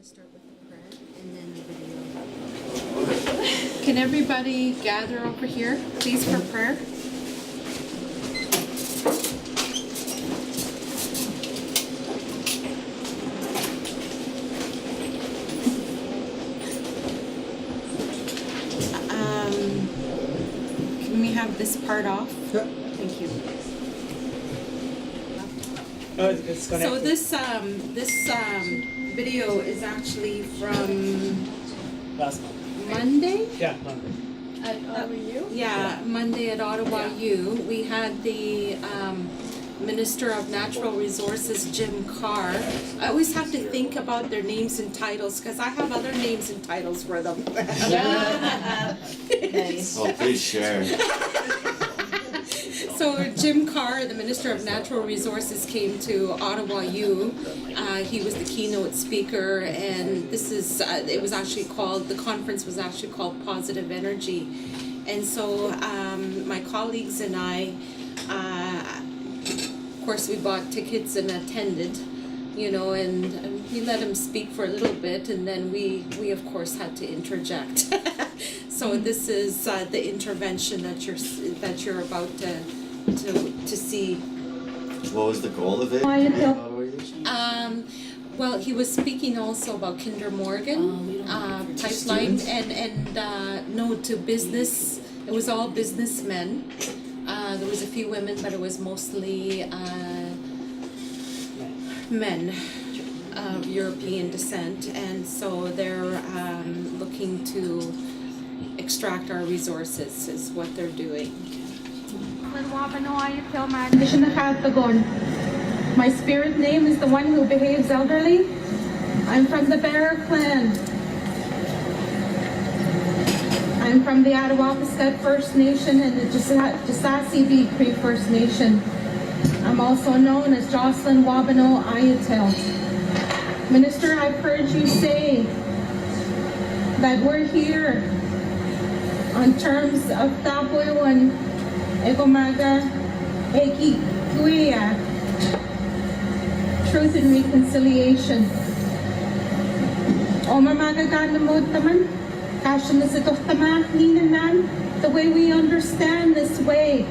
start with the prayer and then the video. Can everybody gather over here, please, for prayer? Can we have this part off? Yeah. Thank you. It's So this video is actually from last month. Monday. Yeah, Monday. At Yeah, Monday at Ottawa U. We had the Minister of Natural Resources, Jim Carr. I always have to think about their names and titles because I have other names and titles for them. Nice. Oh, please share. So Jim Carr, the Minister of Natural Resources, came to Ottawa U. He was the keynote speaker, and this is, it was actually called, the conference was actually called Positive Energy. And so my colleagues and I, of course we bought tickets and attended, you know, and he let him speak for a little bit, and then we of course had to interject. So this is the intervention that you're about to see. What was the goal of it? Well, he was speaking also about Kinder Morgan pipeline and no, to business. It was all businessmen. There was a few women, but it was mostly men of European descent, and so they're looking to extract our resources is what they're doing. Wabano-Iatail, my spirit name is the one who behaves elderly. I'm from the Bear clan. I'm from the Attawapiskat First Nation and the Disassi Cree First Nation. I'm also known as Jocelyn Wabano-Iahtail. Minister, I've heard you say that we're here on terms of Tapuewan, Egomaga, Eki Kuya, truth and reconciliation. The way we understand this way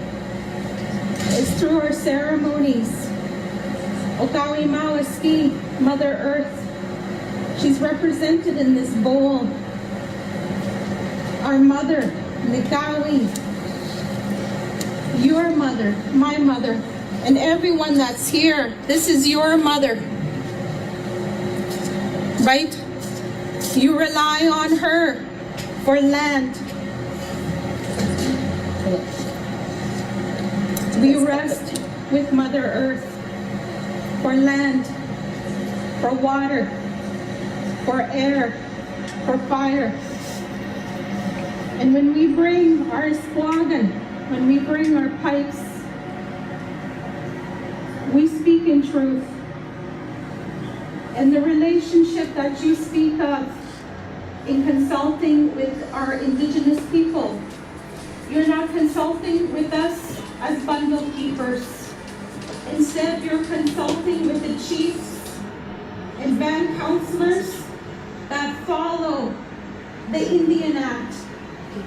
is through our ceremonies. Okawi Mawaski, Mother Earth, she's represented in this bowl. Our mother, Nikawi, your mother, my mother, and everyone that's here, this is your mother, right? You rely on her for land. We rest with Mother Earth for land, for water, for air, for fire. And when we bring our squagan, when we bring our pipes, we speak in truth. And the relationship that you speak of in consulting with our indigenous people, you're not consulting with us as bundle keepers. Instead, you're consulting with the chiefs and band counselors that follow the Indian Act,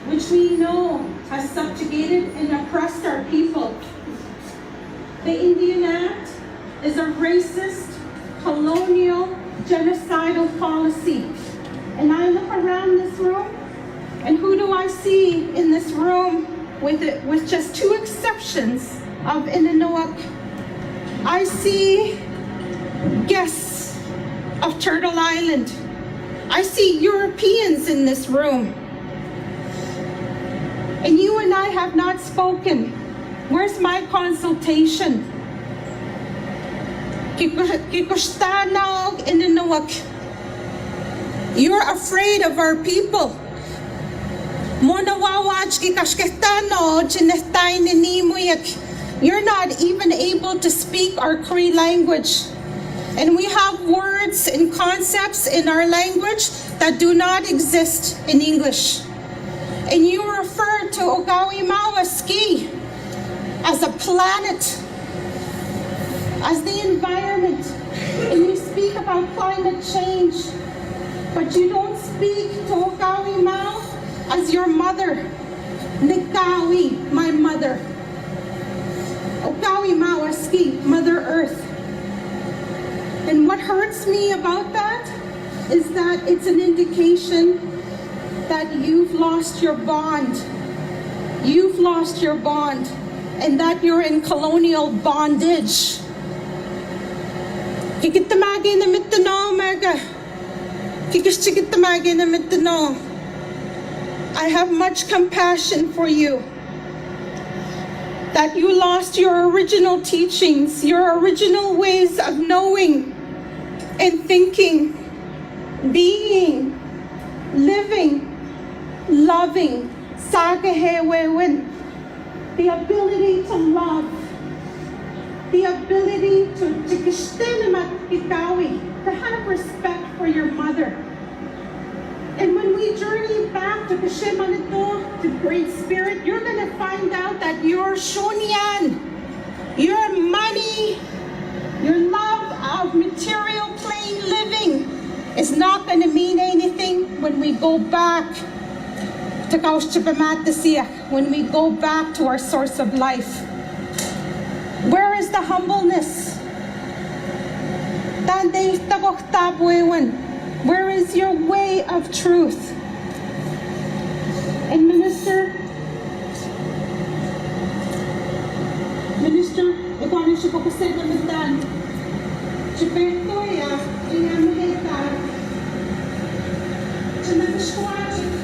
which we know has subjugated and oppressed our people. The Indian Act is a racist, colonial, genocidal policy. And I look around this room, and who do I see in this room with just two exceptions of Innuit? I see guests of Turtle Island. I see Europeans in this room. And you and I have not spoken. Where's my consultation? You're afraid of our people. You're not even able to speak our Cree language. And we have words and concepts in our language that do not exist in English. And you refer to Ogawi Mawaski as a planet, as the environment, and you speak about climate change. but you don't speak to Okawi Mao as your mother. Nikawi, my mother. Okawi Mao aski, Mother Earth. And what hurts me about that is that it's an indication that you've lost your bond. You've lost your bond, and that you're in colonial bondage. Kikitamagi na mitano, Maga. Kikishchikitamagi na mitano. I have much compassion for you. That you lost your original teachings, your original ways of knowing and thinking, being, living, loving. The ability to love, the ability to have respect for your mother. And when we journey back to Kashimanito, to Great Spirit, you're going to find out that your shunyan, your money, your love of material plain living is not going to mean anything when we go back to when we go back to our source of life. Where is the humbleness? Where is your way of truth? And Minister, ito ano siya po kasi gamitan. Chipeko ya, inamahita. Chimagashwati.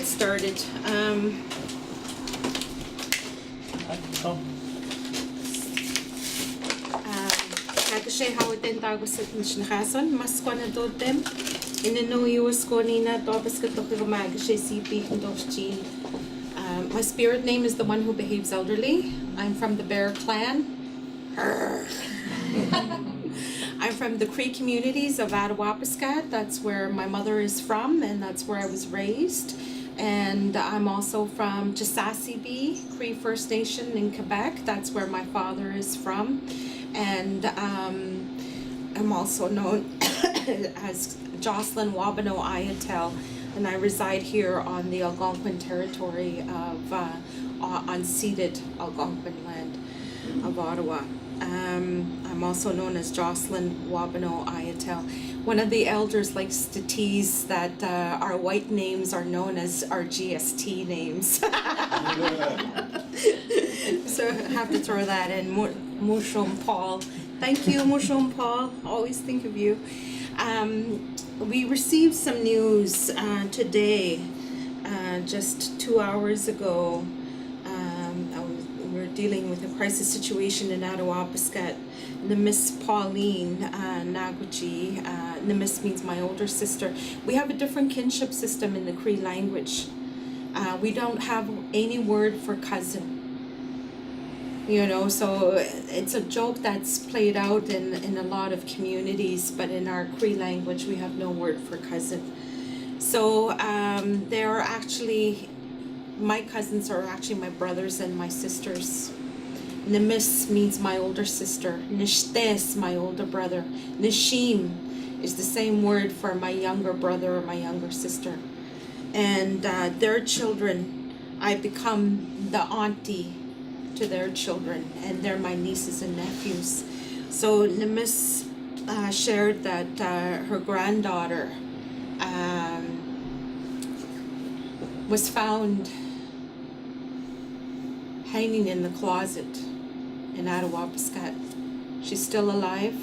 Started. she hawiten tago sa tinshnahason mas kwana dotem ineno yuwas ko nina topes ka tokirumag she sipi ndochi. My spirit name is the one who behaves elderly. I'm from the Bear Clan. I'm from the Cree communities of Attawapiskat. That's where my mother is from, and that's where I was raised. And I'm also from Chisasibi, Cree First Nation in Quebec. That's where my father is from. And I'm also known as Jocelyn Wabano-Iahtail, and I reside here on the Algonquin territory of unceded Algonquin land of Ottawa. I'm also known as Jocelyn Wabano-Iatail. One of the elders likes to tease that our white names are known as our GST names. So I have to throw that in. Mushroom Paul. Thank you, Mushroom Paul. Always think of you. We received some news today, just 2 hours ago. We're dealing with a crisis situation in Attawapiskat. The Miss Pauline Naguchi, Nimis means my older sister. We have a different kinship system in the Cree language. We don't have any word for cousin. You know, so it's a joke that's played out in a lot of communities, but in our Cree language we have no word for cousin. So they're actually, my cousins are actually my brothers and my sisters. Nimis means my older sister. Nishtes, my older brother. Nishim is the same word for my younger brother or my younger sister. And their children, I become the auntie to their children, and they're my nieces and nephews. So Nimis shared that her granddaughter was found hanging in the closet in Attawapiskat. She's still alive.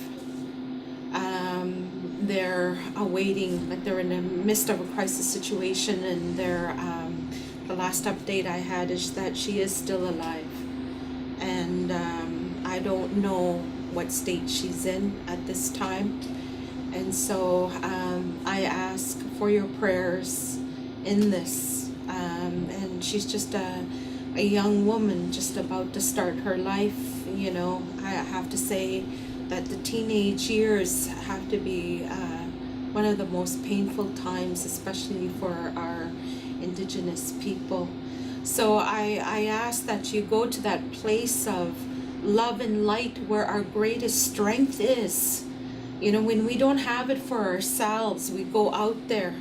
They're awaiting, like they're in the midst of a crisis situation, and they're the last update I had is that she is still alive. And I don't know what state she's in at this time. And so I ask for your prayers in this. And she's just a young woman just about to start her life. You know, I have to say that the teenage years have to be one of the most painful times, especially for our indigenous people. So I ask that you go to that place of love and light where our greatest strength is. You know, when we don't have it for ourselves, we go out there.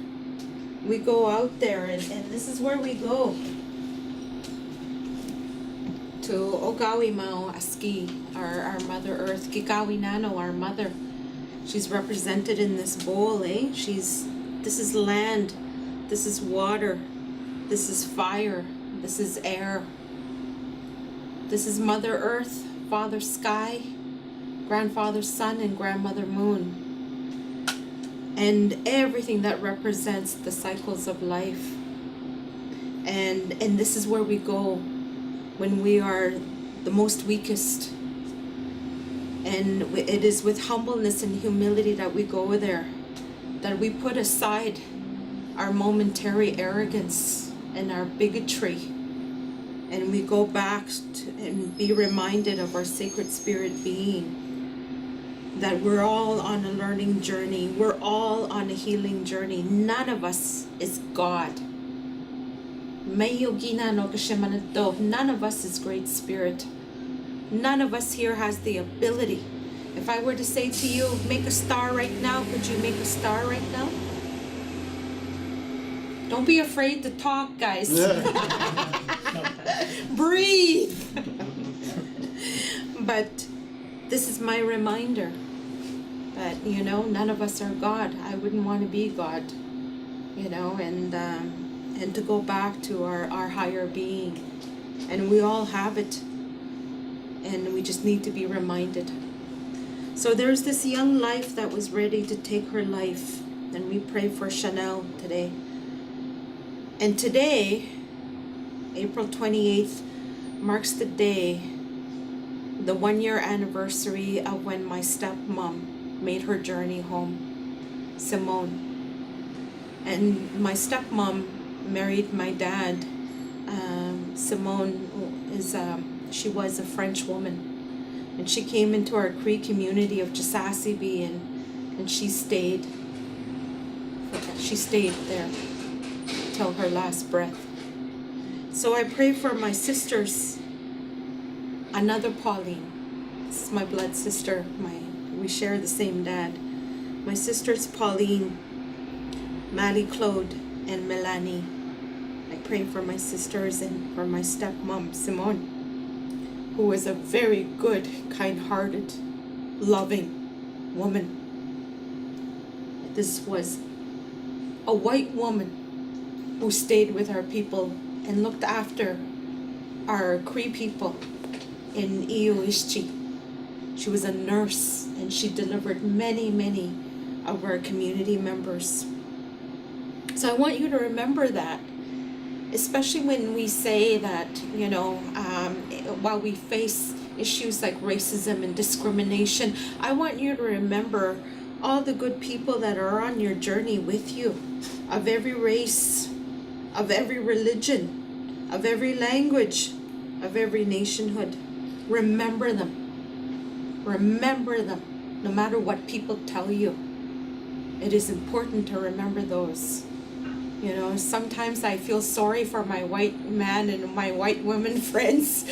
We go out there, and this is where we go. To Ogawi Mao Aski, our Mother Earth. Gigawi Nano, our mother. She's represented in this bowl, eh? This is land. This is water. This is fire. This is air. This is Mother Earth, Father Sky, Grandfather Sun, and Grandmother Moon. And everything that represents the cycles of life. And this is where we go when we are the most weakest. And it is with humbleness and humility that we go there, that we put aside our momentary arrogance and our bigotry, and we go back and be reminded of our sacred spirit being, that we're all on a learning journey, we're all on a healing journey. None of us is God. None of us is Great Spirit. None of us here has the ability. If I were to say to you, make a star right now, could you make a star right now? Don't be afraid to talk, guys. Breathe. But this is my reminder that, you know, none of us are God. I wouldn't want to be God, you know, and to go back to our higher being. And we all have it. And we just need to be reminded. So there's this young life that was ready to take her life. And we pray for Chanel today. And today, April 28th, marks the day the 1-year anniversary of when my stepmom made her journey home, Simone. And my stepmom married my dad. Simone she was a French woman, and she came into our Cree community of Jasasibi, and she stayed there till her last breath. So I pray for my sisters, another Pauline. This is my blood sister. We share the same dad. My sisters Pauline, Marie Claude, and Melanie. I pray for my sisters and for my stepmom, Simone, who was a very good, kind-hearted, loving woman. This was a white woman who stayed with our people and looked after our Cree people in Iuishchi. She was a nurse, and she delivered many of our community members. So I want you to remember that, especially when we say that, while we face issues like racism and discrimination, I want you to remember all the good people that are on your journey with you, of every race, of every religion, of every language, of every nationhood. Remember them. Remember them, no matter what people tell you. It is important to remember those. Sometimes I feel sorry for my white man and my white women friends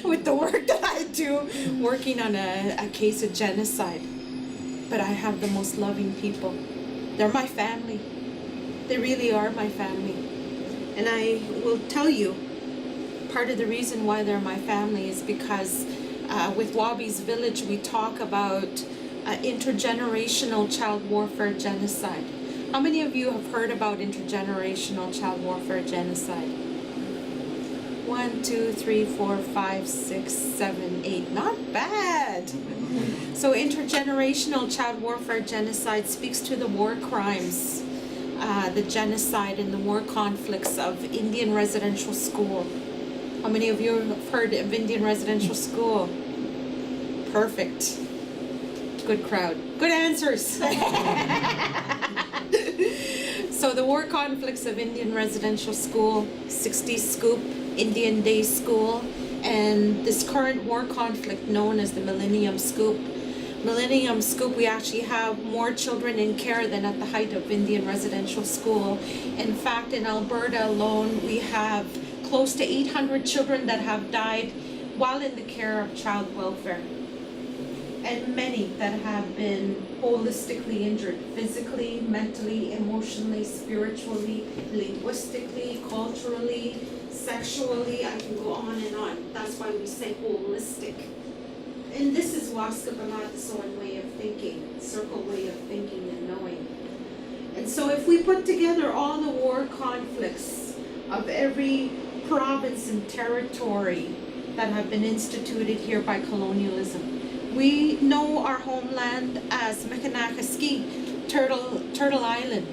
with the work that I do, working on a case of genocide. But I have the most loving people. They're my family. They really are my family. And I will tell you, part of the reason why they're my family is because with Wabi's Village, we talk about intergenerational child warfare genocide. How many of you have heard about intergenerational child warfare genocide? 1, 2, 3, 4, 5, 6, 7, 8. Not bad. So intergenerational child warfare genocide speaks to the war crimes, the genocide and the war conflicts of Indian residential school. How many of you have heard of Indian residential school? Perfect. Good crowd. Good answers. So the war conflicts of Indian residential school, 60s scoop, Indian Day School, and this current war conflict known as the Millennium Scoop. Millennium Scoop, we actually have more children in care than at the height of Indian residential school. In fact, in Alberta alone, we have close to 800 children that have died while in the care of child welfare. And many that have been holistically injured, physically, mentally, emotionally, spiritually, linguistically, culturally, sexually. I can go on and on. That's why we say holistic. And this is Waskabanatasoan way of thinking, circle way of thinking and knowing. And so if we put together all the war conflicts of every province and territory that have been instituted here by colonialism, we know our homeland as Mekanakaski, Turtle Island.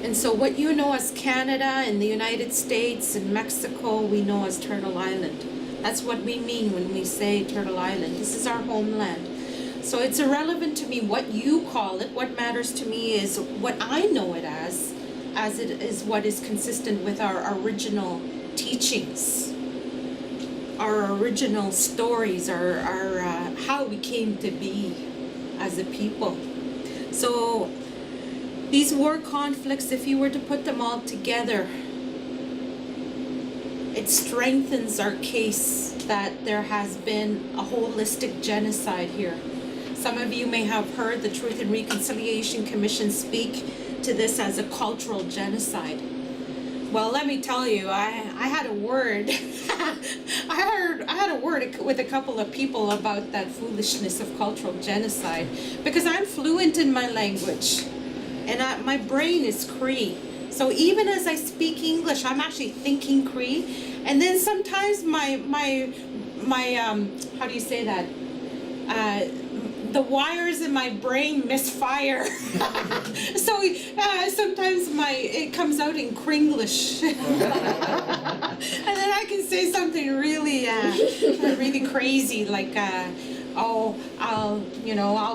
And so what you know as Canada and the United States and Mexico, we know as Turtle Island. That's what we mean when we say Turtle Island. This is our homeland. So it's irrelevant to me what you call it. What matters to me is what I know it as it is what is consistent with our original teachings, our original stories, our how we came to be as a people. So these war conflicts, if you were to put them all together, it strengthens our case that there has been a holistic genocide here. Some of you may have heard the Truth and Reconciliation Commission speak to this as a cultural genocide. Well, let me tell you, I had a word. I had a word with a couple of people about that foolishness of cultural genocide, because I'm fluent in my language, and my brain is Cree. So even as I speak English, I'm actually thinking Cree, and then sometimes my how do you say that? the wires in my brain misfire. So sometimes it comes out in Kringlish. And then I can say something really, really crazy, like, I'll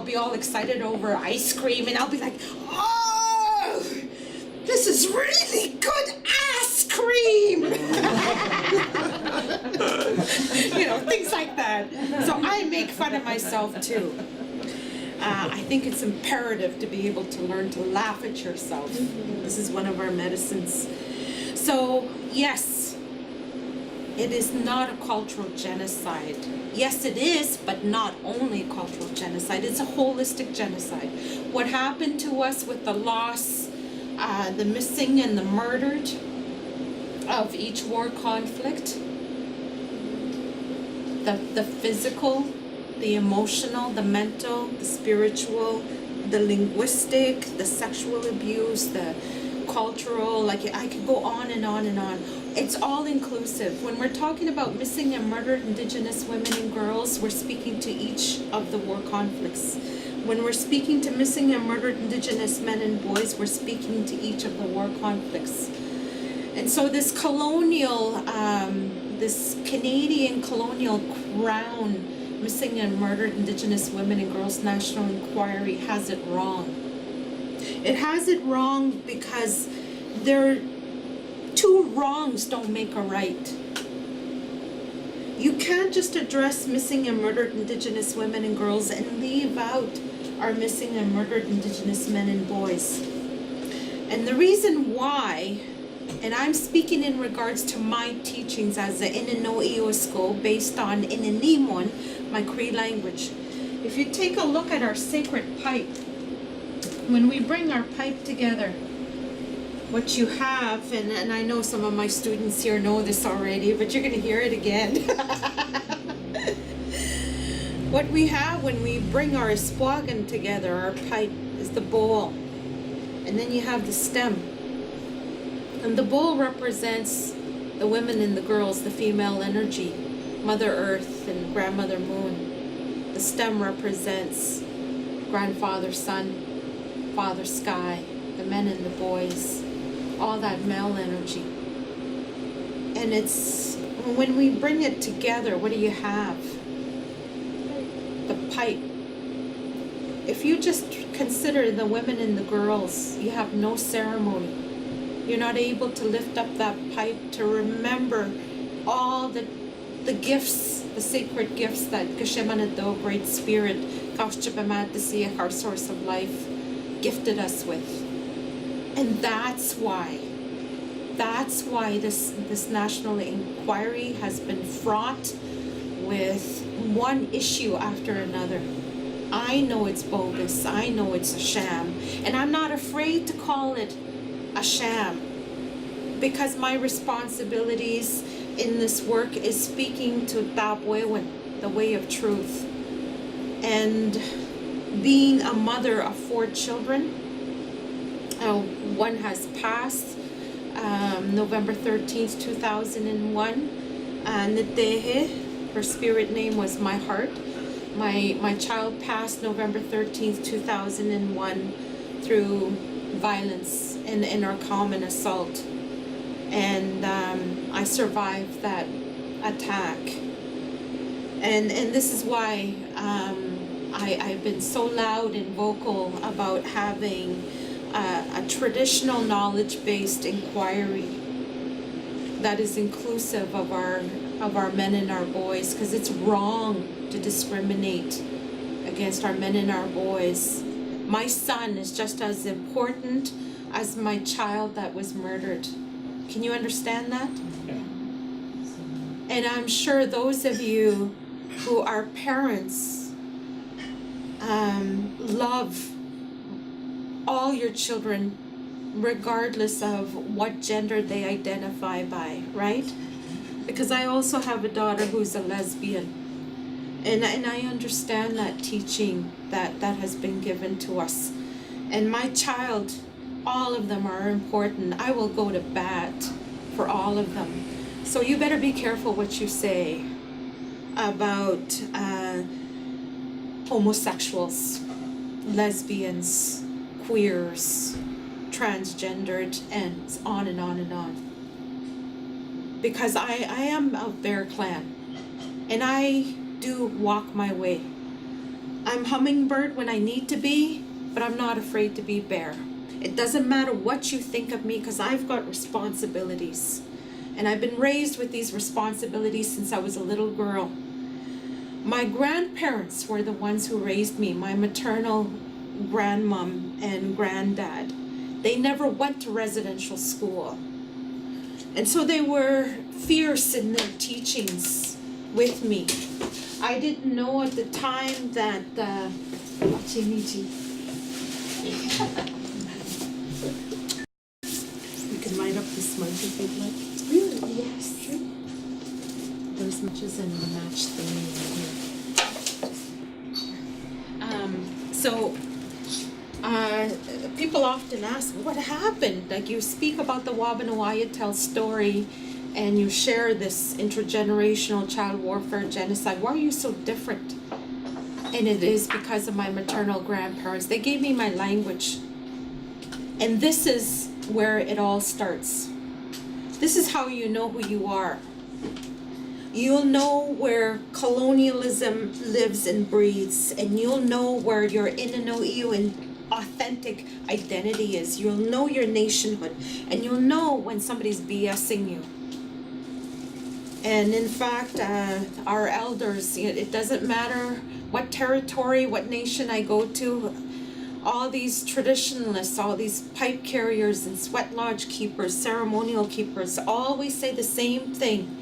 be all excited over ice cream, and I'll be like, oh, this is really good ass cream. Things like that. So I make fun of myself too. I think it's imperative to be able to learn to laugh at yourself. This is one of our medicines. So yes, it is not a cultural genocide. Yes, it is, but not only a cultural genocide. It's a holistic genocide. What happened to us with the loss, the missing and the murdered of each war conflict, the physical, the emotional, the mental, the spiritual, the linguistic, the sexual abuse, the cultural, I could go on and on and on. It's all inclusive. When we're talking about missing and murdered Indigenous women and girls, we're speaking to each of the war conflicts. When we're speaking to missing and murdered Indigenous men and boys, we're speaking to each of the war conflicts. And so this this Canadian colonial crown, Missing and Murdered Indigenous Women and Girls National Inquiry, has it wrong. It has it wrong because two wrongs don't make a right. You can't just address missing and murdered Indigenous women and girls and leave out our missing and murdered Indigenous men and boys. And the reason why, and I'm speaking in regards to my teachings as an Inino-Iosko based on Inanimon, my Cree language. If you take a look at our sacred pipe, when we bring our pipe together, what you have, and I know some of my students here know this already, but you're going to hear it again. What we have when we bring our espuagan together, our pipe, is the bowl. And then you have the stem. And the bowl represents the women and the girls, the female energy, Mother Earth and Grandmother Moon. The stem represents Grandfather Sun, Father Sky, the men and the boys, all that male energy. And it's, when we bring it together, what do you have? The pipe. If you just consider the women and the girls, you have no ceremony. You're not able to lift up that pipe to remember all the gifts, the sacred gifts that Kashemanado, Great Spirit, Kaushchapamatasiach, our source of life, gifted us with. And that's why this national inquiry has been fraught with one issue after another. I know it's bogus, I know it's a sham, and I'm not afraid to call it a sham, because my responsibilities in this work is speaking to Tabwewen, the way of truth, and being a mother of 4 children. One has passed, November 13th, 2001. Netehe, her spirit name was My Heart. My child passed November 13th, 2001 through violence in our common assault. And I survived that attack. And this is why I've been so loud and vocal about having a traditional knowledge-based inquiry that is inclusive of our men and our boys, because it's wrong to discriminate against our men and our boys. My son is just as important as my child that was murdered. Can you understand that? Yeah. And I'm sure those of you who are parents love all your children regardless of what gender they identify by, right? Because I also have a daughter who's a lesbian. And I understand that teaching that has been given to us. And my child, all of them are important. I will go to bat for all of them. So you better be careful what you say about homosexuals, lesbians, queers, transgendered, and on and on and on. Because I am of Bear Clan, and I do walk my way. I'm hummingbird when I need to be, but I'm not afraid to be bear. It doesn't matter what you think of me, because I've got responsibilities. And I've been raised with these responsibilities since I was a little girl. My grandparents were the ones who raised me, my maternal grandmom and granddad. They never went to residential school. And so they were fierce in their teachings with me. I didn't know at the time that, you can light up the smudge if you'd like. Really? Yes. There's matches and a match thing in here. People often ask, what happened? Like, you speak about the Wabano-Iatail story and you share this intergenerational child warfare genocide. Why are you so different? And it is because of my maternal grandparents. They gave me my language. And this is where it all starts. This is how you know who you are. You'll know where colonialism lives and breathes, and you'll know where your Inanoiu and authentic identity is. You'll know your nationhood, and you'll know when somebody's BSing you. And in fact, our elders, it doesn't matter what territory, what nation I go to, all these traditionalists, all these pipe carriers and sweat lodge keepers, ceremonial keepers, always say the same thing,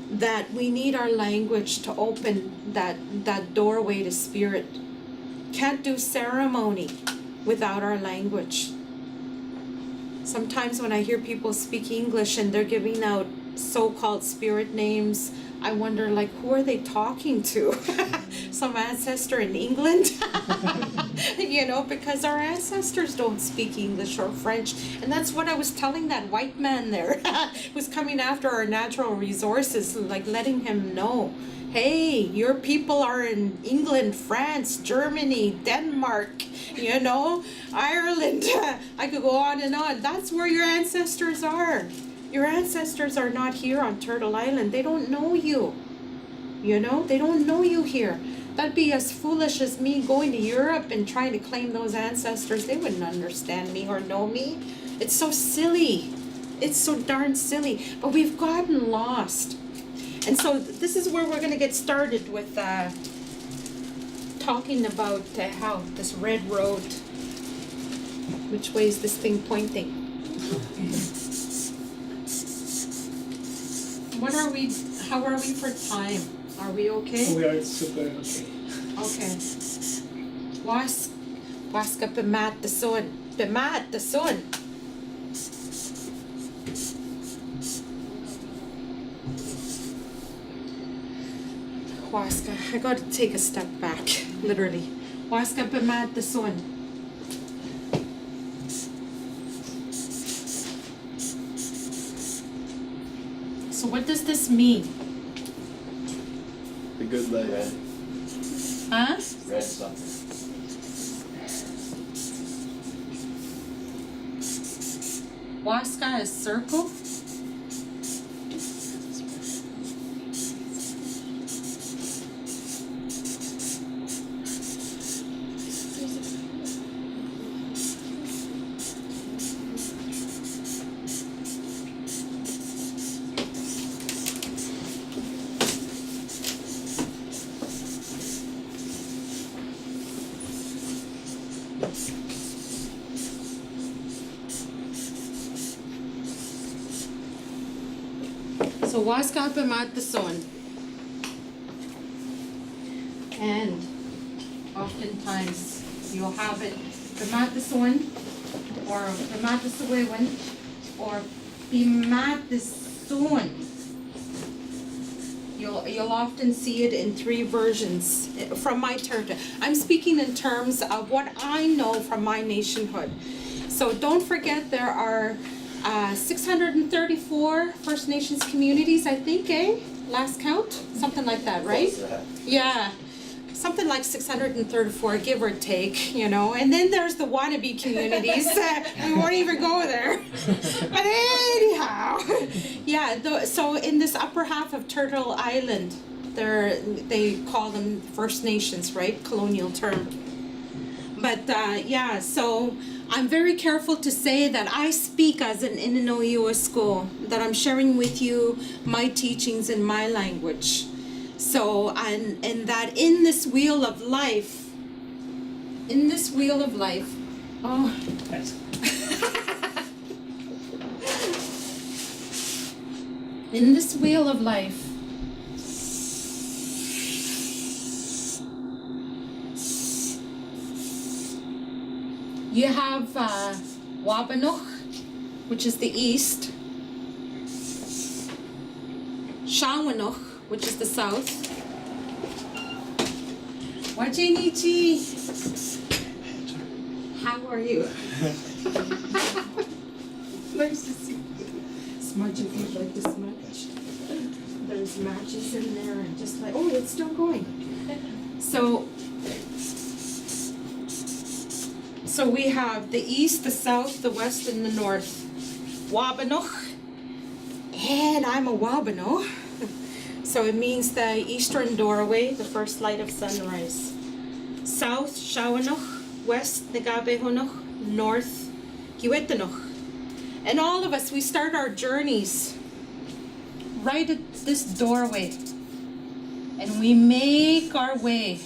that we need our language to open that doorway to spirit. Can't do ceremony without our language. Sometimes when I hear people speak English and they're giving out so-called spirit names, I wonder, like, who are they talking to? Some ancestor in England? You know, because our ancestors don't speak English or French. And that's what I was telling that white man there who's coming after our natural resources, like letting him know, hey, your people are in England, France, Germany, Denmark, you know, Ireland. I could go on and on. That's where your ancestors are. Your ancestors are not here on Turtle Island. They don't know you. You know, they don't know you here. That'd be as foolish as me going to Europe and trying to claim those ancestors. They wouldn't understand me or know me. It's so silly. It's so darn silly. But we've gotten lost. And so this is where we're going to get started with talking about how this red road, which way is this thing pointing? How are we for time? Are we okay? We are super okay. Okay. Waska bemat the sun. Bemat the sun. Waska, I gotta take a step back, literally. Waska bemat the sun. So what does this mean? The good life. Red. Huh? Red something. Waska is circle. So waska bemat the sun. And oftentimes you'll have it bemat the sun or bemat the suwewan or bemat the sun. You'll often see it in three versions from my territory. I'm speaking in terms of what I know from my nationhood. So don't forget there are 634 First Nations communities, I think, last count? Something like that, right? Yeah. something like 634, give or take, you know. And then there's the wannabe communities. We won't even go there. But anyhow, yeah. So in this upper half of Turtle Island, they call them First Nations, right? Colonial term. But yeah, so I'm very careful to say that I speak as an Inanoiwa school, that I'm sharing with you my teachings in my language. So, and that in this wheel of life, oh. Thanks. In this wheel of life, you have Wabano, which is the east, Shawanoch, which is the south. Wajinichi, how are you? Nice to see you. Smudge if you'd like to smudge. There's matches in there and just like, oh, it's still going. So we have the east, the south, the west, and the north. Wabanoch, and I'm a Wabano. So it means the eastern doorway, the first light of sunrise. South, Shawanoch, west, Negabehonoch, north, Kiwetanoch. And all of us, we start our journeys right at this doorway. And we make our way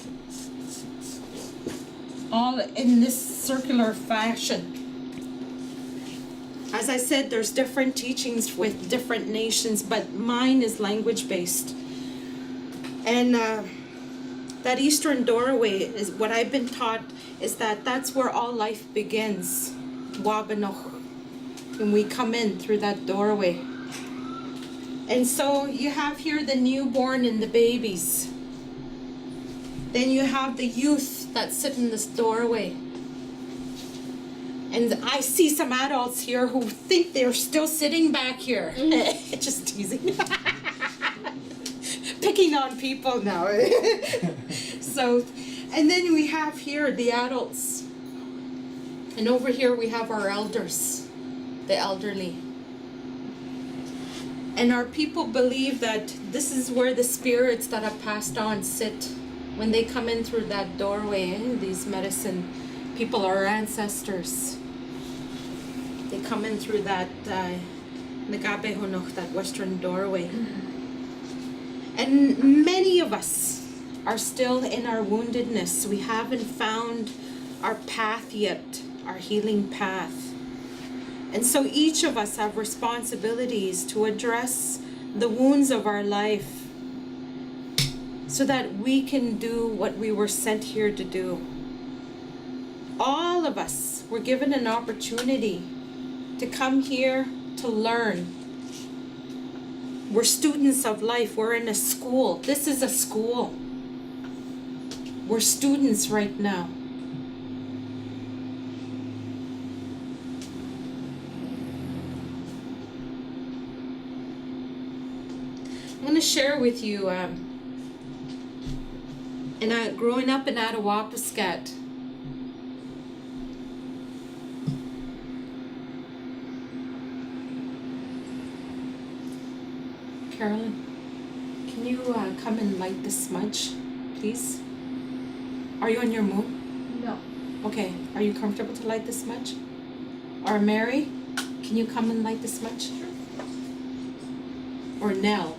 all in this circular fashion. As I said, there's different teachings with different nations, but mine is language based. And that eastern doorway is what I've been taught is that that's where all life begins. Wabanoch. And we come in through that doorway. And so you have here the newborn and the babies. Then you have the youth that sit in this doorway. And I see some adults here who think they're still sitting back here. Just teasing. Picking on people now. So, and then we have here the adults. And over here we have our elders, the elderly. And our people believe that this is where the spirits that have passed on sit when they come in through that doorway. These medicine people, our ancestors, they come in through that Nagabehonoch, that western doorway. And many of us are still in our woundedness. We haven't found our path yet, our healing path. And so each of us have responsibilities to address the wounds of our life so that we can do what we were sent here to do. All of us were given an opportunity to come here to learn. We're students of life. We're in a school. This is a school. We're students right now. I'm going to share with you, growing up in Attawapiskat, Carolyn, can you come and light the smudge, please? Are you on your moon? No. Okay, are you comfortable to light the smudge? Or Mary, can you come and light the smudge? Sure. Or Nell,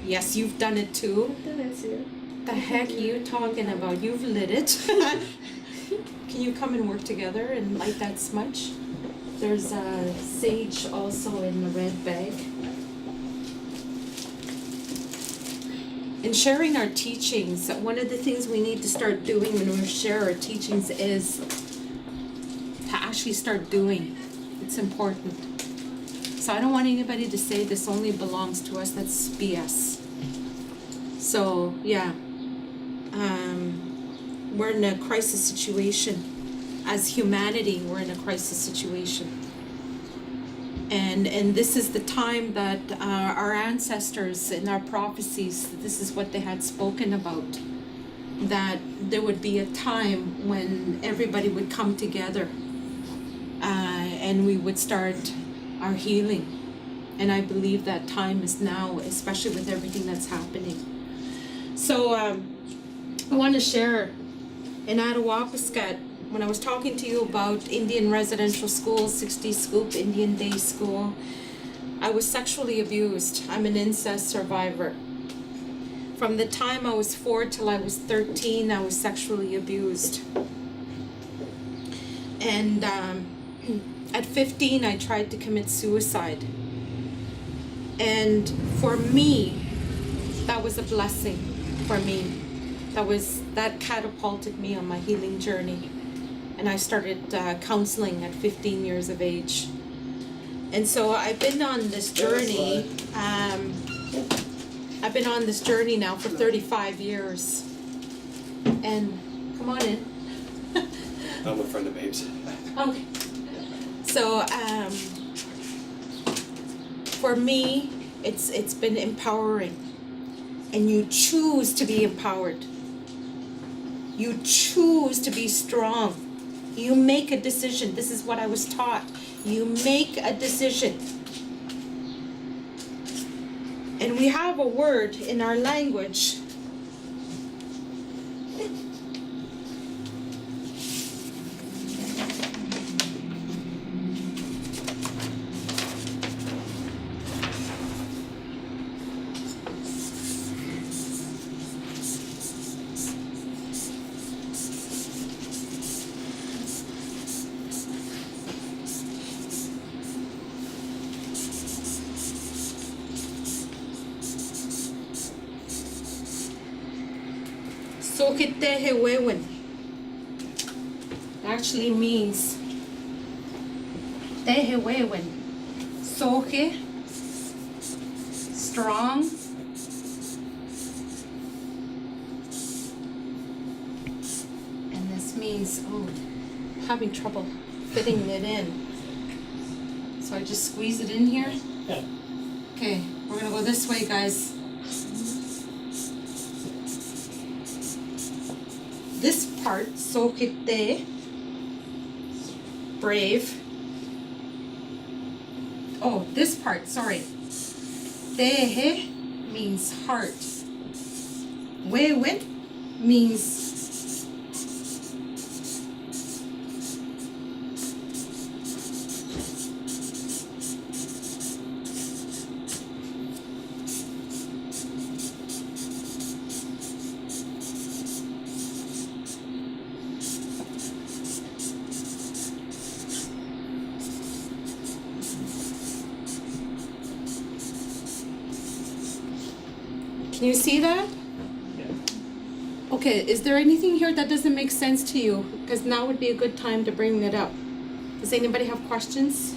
yes, you've done it too. I've done it too. The heck are you talking about? You've lit it. Can you come and work together and light that smudge? There's sage also in the red bag. In sharing our teachings, one of the things we need to start doing when we share our teachings is to actually start doing. It's important. So I don't want anybody to say this only belongs to us. That's BS. So yeah, we're in a crisis situation. As humanity, we're in a crisis situation. And this is the time that our ancestors in our prophecies, this is what they had spoken about. that there would be a time when everybody would come together and we would start our healing. And I believe that time is now, especially with everything that's happening. So I want to share in Attawapiskat, when I was talking to you about Indian residential school, 60 Scoop Indian Day School, I was sexually abused. I'm an incest survivor. From the time I was 4 till I was 13, I was sexually abused. And at 15, I tried to commit suicide. And for me, that was a blessing for me. That catapulted me on my healing journey. And I started counseling at 15 years of age. And so I've been on this journey. I've been on this journey now for 35 years. And come on in. I'm a friend of Babe's. Okay. So for me, it's been empowering. And you choose to be empowered. You choose to be strong. You make a decision. This is what I was taught. You make a decision. And we have a word in our language. Sokitehewewen actually means tehewewen. Soke, strong. And this means, having trouble fitting it in. So I just squeeze it in here. Yeah. Okay, we're gonna go this way, guys. This part, sokite, brave. Oh, this part, sorry. Tehe means heart. Wewen means Can you see that? Yeah. Okay, is there anything here that doesn't make sense to you? Because now would be a good time to bring it up. Does anybody have questions?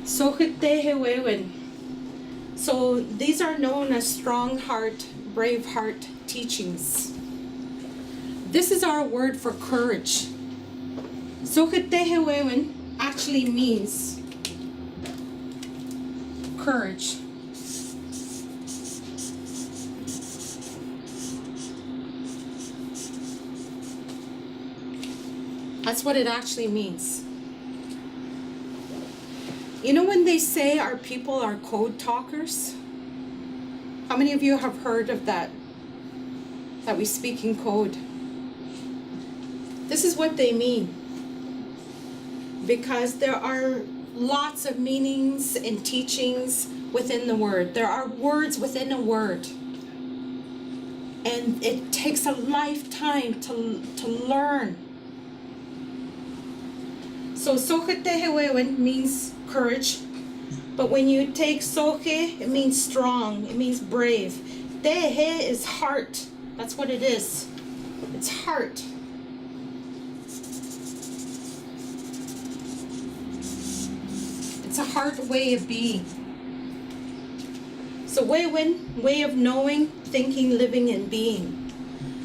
Sohitehewewen. So these are known as strong heart, brave heart teachings. This is our word for courage. Sohitehewewen actually means courage. That's what it actually means. You know when they say our people are code talkers? How many of you have heard of that? That we speak in code. This is what they mean. Because there are lots of meanings and teachings within the word. There are words within a word. And it takes a lifetime to learn. So soketehewewen means courage, but when you take soke, it means strong, it means brave. Tehe is heart. That's what it is. It's heart. It's a heart way of being. So wewen, way of knowing, thinking, living, and being.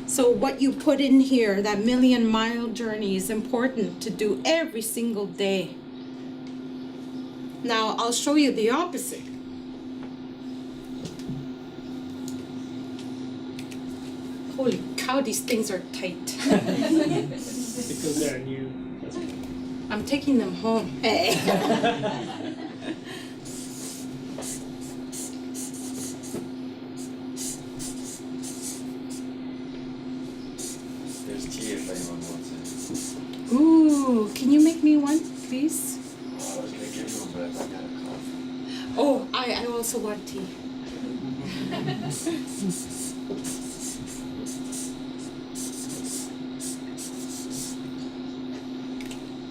So what you put in here, that 1,000,000-mile journey, is important to do every single day. Now, I'll show you the opposite. Holy cow, these things are tight. Because they're new. That's okay. I'm taking them home. Hey. There's tea if anyone wants it. Ooh, can you make me one, please? Oh, I was gonna give you one, but I got a cough. Oh, I also want tea.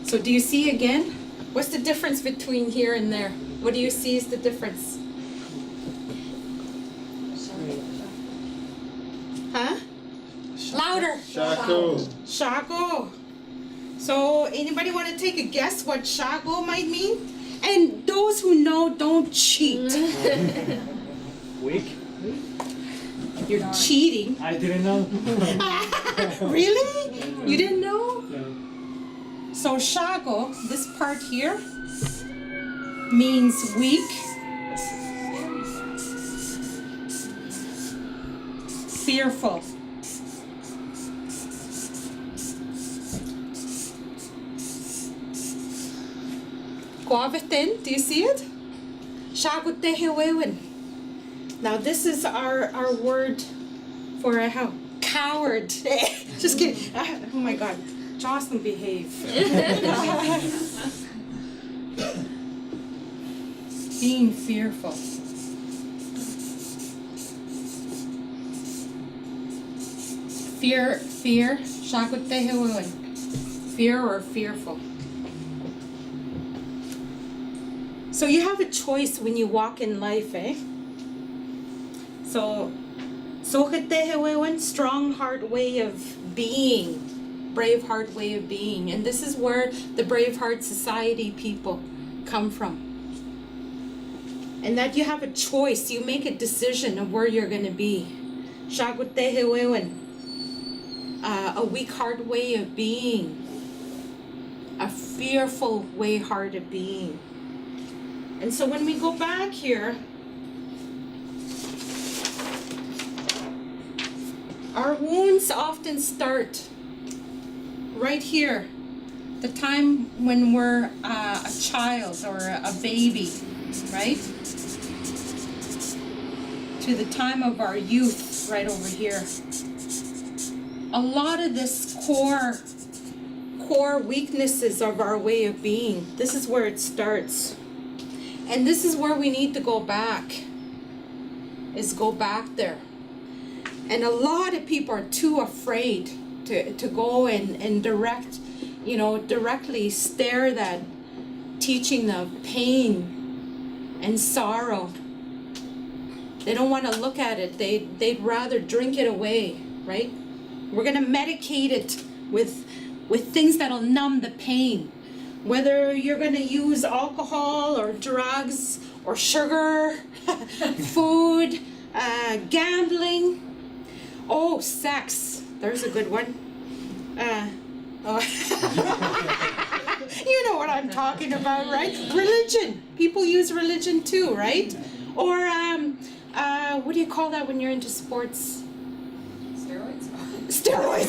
So do you see again? What's the difference between here and there? What do you see is the difference? Huh? Louder. Shaku. Shago. So anybody want to take a guess what shago might mean? And those who know, don't cheat. Weak? You're cheating. I didn't know. Really? You didn't know? No. So shago, this part here, means weak, fearful. Guavatin, do you see it? Shago tehewewen. Now this is our word for a how? Coward. Just kidding. Oh my God. Jocelyn, behave. Being fearful. Fear, shakutehewen. Fear or fearful. So you have a choice when you walk in life, eh? So, strong heart way of being. Brave heart way of being. And this is where the Brave Heart Society people come from. And that you have a choice. You make a decision of where you're going to be. A weak heart way of being. A fearful heart of being. And so when we go back here, our wounds often start right here, the time when we're a child or a baby, right? To the time of our youth, right over here. A lot of this core weaknesses of our way of being, this is where it starts. And this is where we need to go back, is go back there. And a lot of people are too afraid to go and directly stare that teaching of pain and sorrow. They don't want to look at it. They'd rather drink it away, right? We're going to medicate it with things that'll numb the pain. Whether you're going to use alcohol or drugs or sugar, food, gambling. Oh, sex. There's a good one. You know what I'm talking about, right? Religion. People use religion too, right? Or what do you call that when you're into sports? Steroids.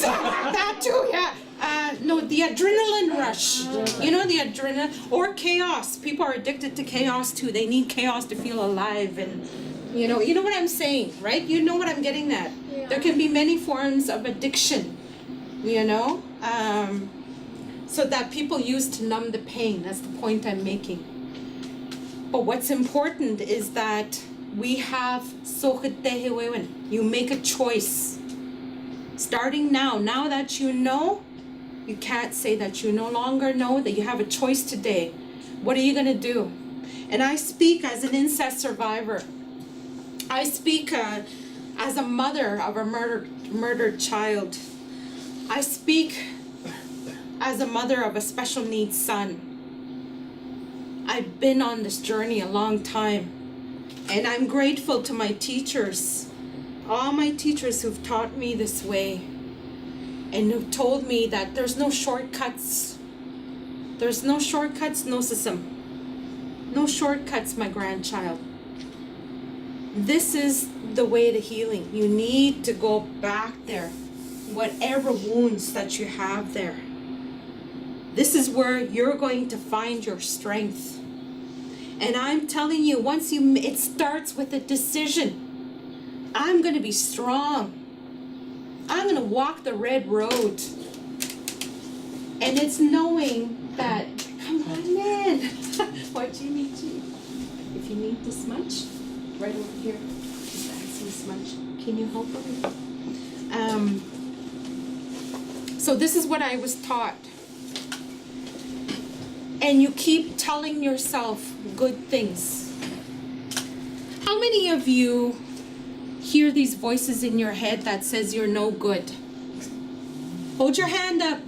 That too, yeah. No, the adrenaline rush. You know, the adrenaline. Or chaos. People are addicted to chaos too. They need chaos to feel alive. And you know what I'm saying, right? You know what I'm getting at. Yeah. There can be many forms of addiction, so that people use to numb the pain. That's the point I'm making. But what's important is that we have sohetehewewen. You make a choice. Starting now that you know, you can't say that you no longer know, that you have a choice today. What are you going to do? And I speak as an incest survivor. I speak as a mother of a murdered child. I speak as a mother of a special needs son. I've been on this journey a long time. And I'm grateful to my teachers. All my teachers who've taught me this way. And who've told me that there's no shortcuts. There's no shortcuts, no system. No shortcuts, my grandchild. This is the way to healing. You need to go back there, whatever wounds that you have there. This is where you're going to find your strength. And I'm telling you, it starts with a decision. I'm going to be strong. I'm going to walk the red road. And it's knowing that, come on, man. What do you need to? If you need this much, right over here, just ask this much. Can you help me? So this is what I was taught. And you keep telling yourself good things. How many of you hear these voices in your head that says you're no good? Hold your hand up.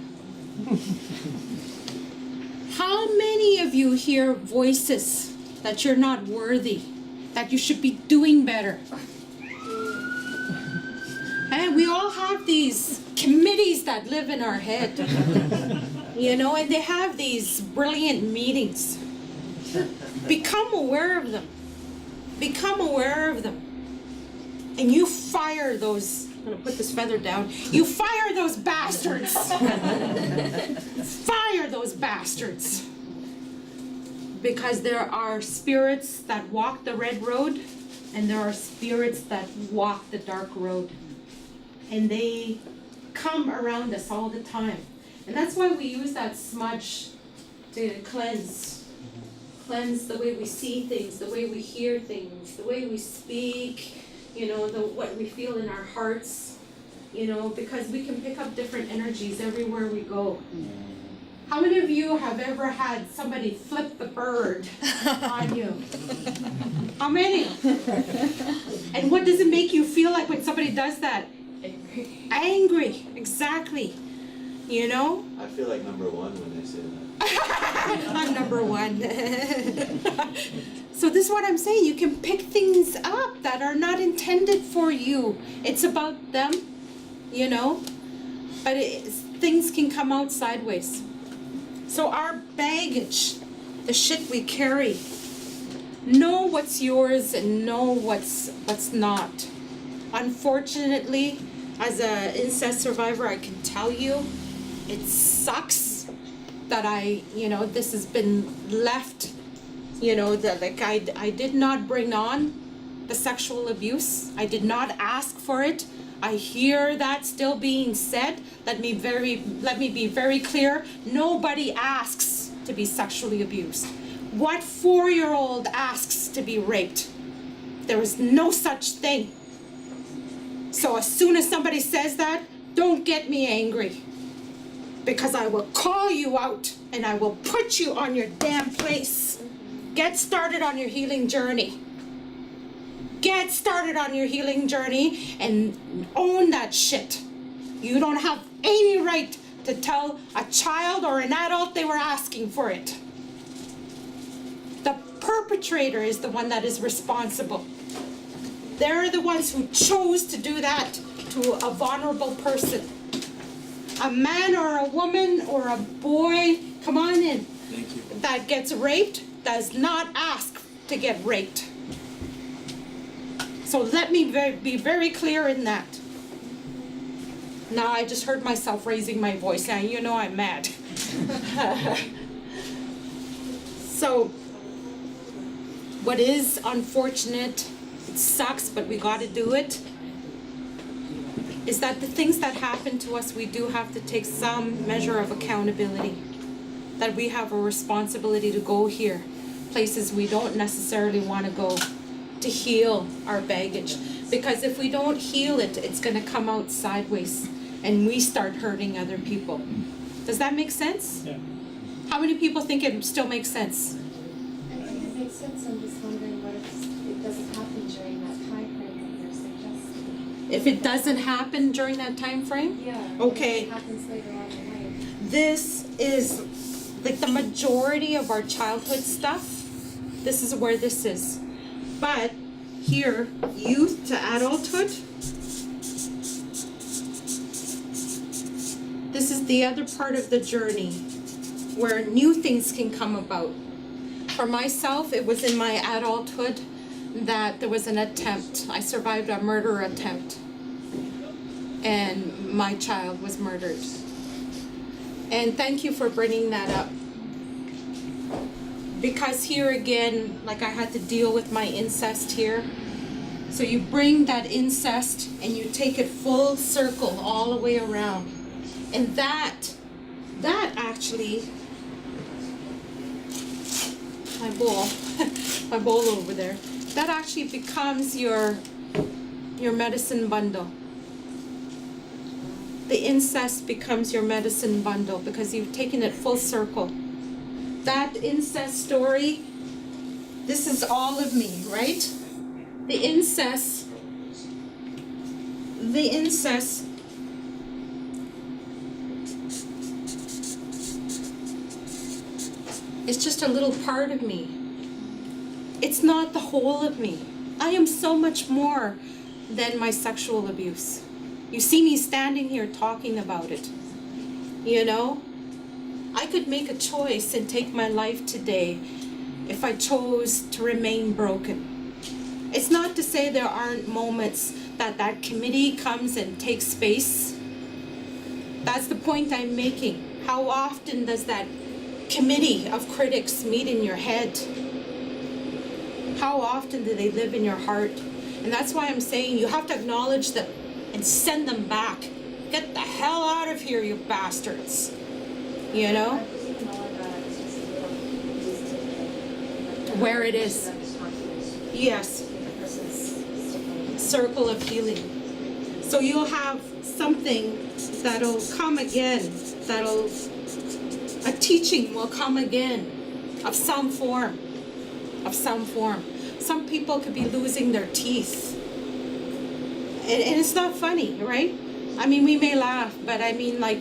How many of you hear voices that you're not worthy, that you should be doing better? And we all have these committees that live in our head, you know, and they have these brilliant meetings. Become aware of them. Become aware of them. And you fire those, I'm gonna put this feather down, you fire those bastards. Fire those bastards. Because there are spirits that walk the red road, and there are spirits that walk the dark road. And they come around us all the time. And that's why we use that smudge to cleanse. Cleanse the way we see things, the way we hear things, the way we speak, you know, what we feel in our hearts, you know, because we can pick up different energies everywhere we go. How many of you have ever had somebody flip the bird on you? How many? And what does it make you feel like when somebody does that? Angry. Angry, exactly. You know? I feel like number one when they say that. I'm number one. So this is what I'm saying. You can pick things up that are not intended for you. It's about them, you know? But things can come out sideways. So our baggage, the shit we carry, know what's yours and know what's not. Unfortunately, as an incest survivor, I can tell you, it sucks that this has been left, you know, that like I did not bring on the sexual abuse. I did not ask for it. I hear that still being said. Let me be very clear. Nobody asks to be sexually abused. What 4-year-old asks to be raped? There is no such thing. So as soon as somebody says that, don't get me angry. Because I will call you out and I will put you on your damn place. Get started on your healing journey. Get started on your healing journey and own that shit. You don't have any right to tell a child or an adult they were asking for it. The perpetrator is the one that is responsible. They're the ones who chose to do that to a vulnerable person. A man or a woman or a boy, come on in, that gets raped does not ask to get raped. So let me be very clear in that. Now I just heard myself raising my voice, and you know I'm mad. So what is unfortunate, it sucks, but we gotta do it, is that the things that happen to us, we do have to take some measure of accountability. That we have a responsibility to go here, places we don't necessarily want to go, to heal our baggage. Because if we don't heal it, it's going to come out sideways and we start hurting other people. Does that make sense? Yeah. How many people think it still makes sense? I think it makes sense. I'm just wondering what if it doesn't happen during that time frame that you're suggesting. If it doesn't happen during that time frame? Yeah. Okay. It happens later on in life. This is like the majority of our childhood stuff. This is where this is. But here, youth to adulthood, this is the other part of the journey where new things can come about. For myself, it was in my adulthood that there was an attempt. I survived a murder attempt, and my child was murdered. And thank you for bringing that up. Because here again, like I had to deal with my incest here. So you bring that incest and you take it full circle all the way around. And that actually, my bowl, my bowl over there, that actually becomes your medicine bundle. The incest becomes your medicine bundle because you've taken it full circle. That incest story, this is all of me, right? The incest, it's just a little part of me. It's not the whole of me. I am so much more than my sexual abuse. You see me standing here talking about it, you know? I could make a choice and take my life today if I chose to remain broken. It's not to say there aren't moments that committee comes and takes space. That's the point I'm making. How often does that committee of critics meet in your head? How often do they live in your heart? And that's why I'm saying you have to acknowledge them and send them back. Get the hell out of here, you bastards. You know? Where it is. Yes. Circle of healing. So you'll have something that'll come again, a teaching will come again of some form. Some people could be losing their teeth. And it's not funny, right? I mean, we may laugh, but I mean, like,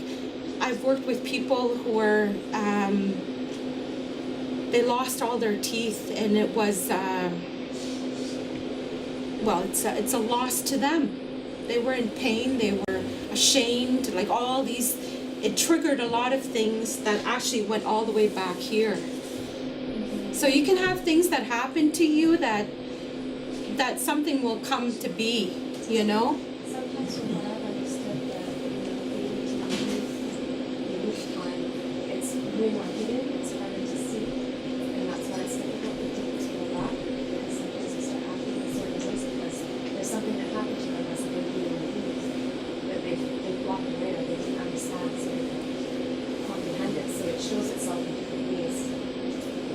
I've worked with people who were, they lost all their teeth, and it was, well, it's a loss to them. They were in pain, they were ashamed, like all these, it triggered a lot of things that actually went all the way back here. So you can have things that happen to you that something will come to be, you know? Sometimes from what I've understood, the youth time, it's way more hidden, it's harder to see, and that's why it's difficult for people to go back, because sometimes they start acting in certain ways because there's something that happened to them as a baby in the youth that they blocked away or they didn't understand, so they didn't comprehend it, so it shows itself in different ways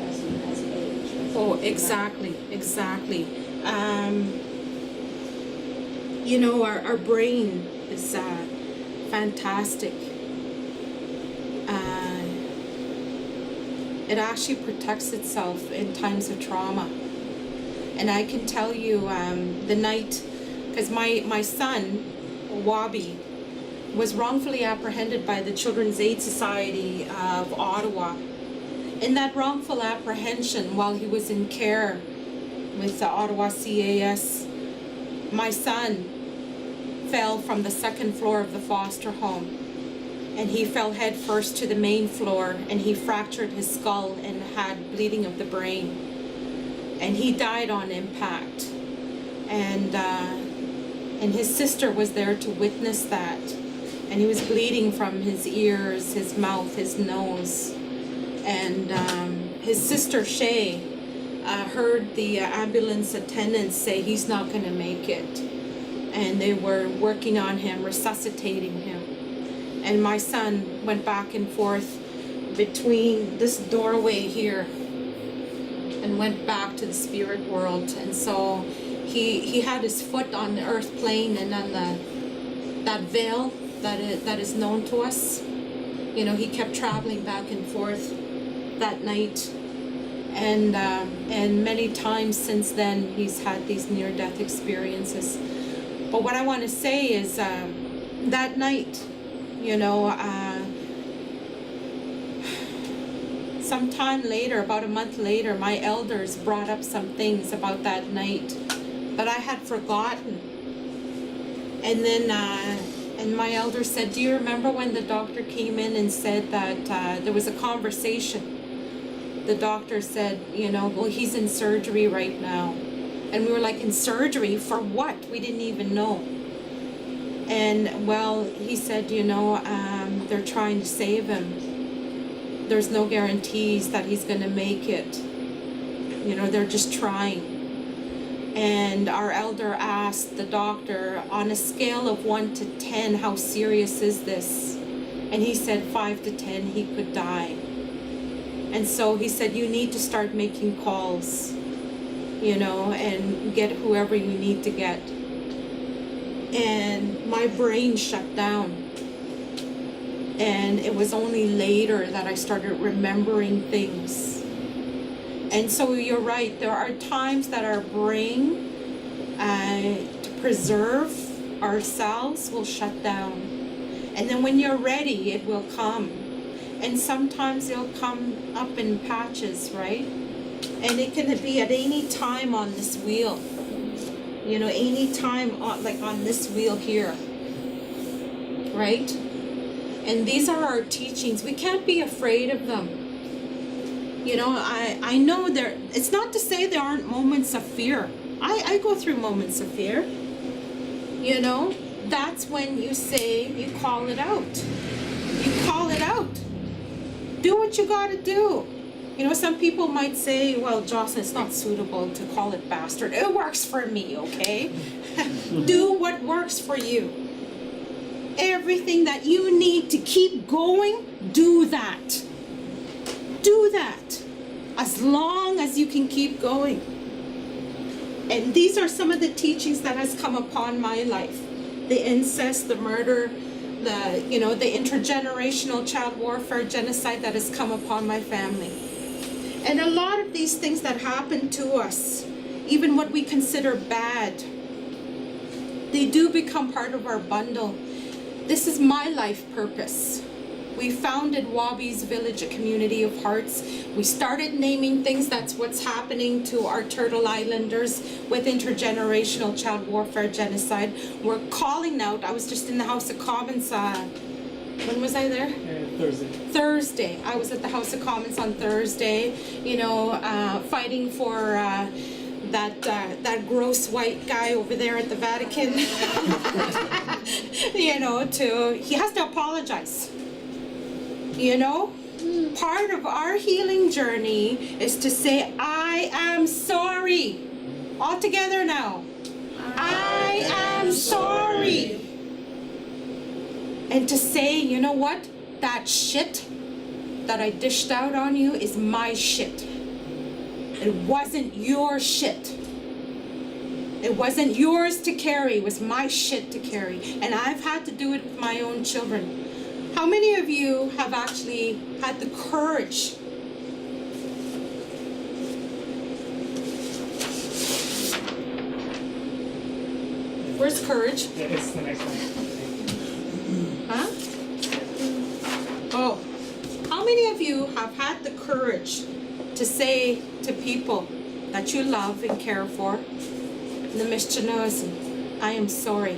as you age. Oh, exactly. You know, our brain is fantastic. It actually protects itself in times of trauma. And I can tell you the night, because my son, Wabi, was wrongfully apprehended by the Children's Aid Society of Ottawa. In that wrongful apprehension, while he was in care with the Ottawa CAS, my son fell from the second floor of the foster home, and he fell head first to the main floor, and he fractured his skull and had bleeding of the brain, and he died on impact. And his sister was there to witness that, and he was bleeding from his ears, his mouth, his nose. And his sister Shay heard the ambulance attendants say he's not going to make it, and they were working on him, resuscitating him. And my son went back and forth between this doorway here and went back to the spirit world. And so he had his foot on the earth plane and on that veil that is known to us. You know, he kept traveling back and forth that night, and many times since then he's had these near-death experiences. But what I want to say is that night, you know, sometime later, about a month later, my elders brought up some things about that night that I had forgotten. And then and my elder said, do you remember when the doctor came in and said that there was a conversation? The doctor said, you know, well, he's in surgery right now. And we were like, in surgery? For what? We didn't even know. And well, he said, they're trying to save him. There's no guarantees that he's going to make it. They're just trying. And our elder asked the doctor, on a scale of 1 to 10, how serious is this? And he said 5 to 10, he could die. And so he said, you need to start making calls, and get whoever you need to get. And my brain shut down. And it was only later that I started remembering things. And so you're right, there are times that our brain, to preserve ourselves, will shut down. And then when you're ready, it will come. And sometimes it'll come up in patches, right? And it can be at any time on this wheel. Any time on this wheel here. Right? And these are our teachings. We can't be afraid of them. I know it's not to say there aren't moments of fear. I go through moments of fear. That's when you call it out. You call it out. Do what you gotta do. Some people might say, well, Jocelyn, it's not suitable to call it bastard. It works for me, okay? Do what works for you. Everything that you need to keep going, do that. Do that. As long as you can keep going. And these are some of the teachings that has come upon my life. The incest, the murder, the intergenerational child warfare, genocide that has come upon my family. And a lot of these things that happen to us, even what we consider bad, they do become part of our bundle. This is my life purpose. We founded Wabi's Village, a community of hearts. We started naming things. That's what's happening to our Turtle Islanders with intergenerational child warfare, genocide. We're calling out. I was just in the House of Commons. When was I there? Thursday. Thursday. I was at the House of Commons on Thursday, fighting for that gross white guy over there at the Vatican. He has to apologize. Part of our healing journey is to say, I am sorry. All together now. I am sorry. And to say, you know what? That shit that I dished out on you is my shit. It wasn't your shit. It wasn't yours to carry. It was my shit to carry. And I've had to do it with my own children. How many of you have actually had the courage Where's courage? Yeah, it's the next one. Huh? Oh. How many of you have had the courage to say to people that you love and care for, I am sorry.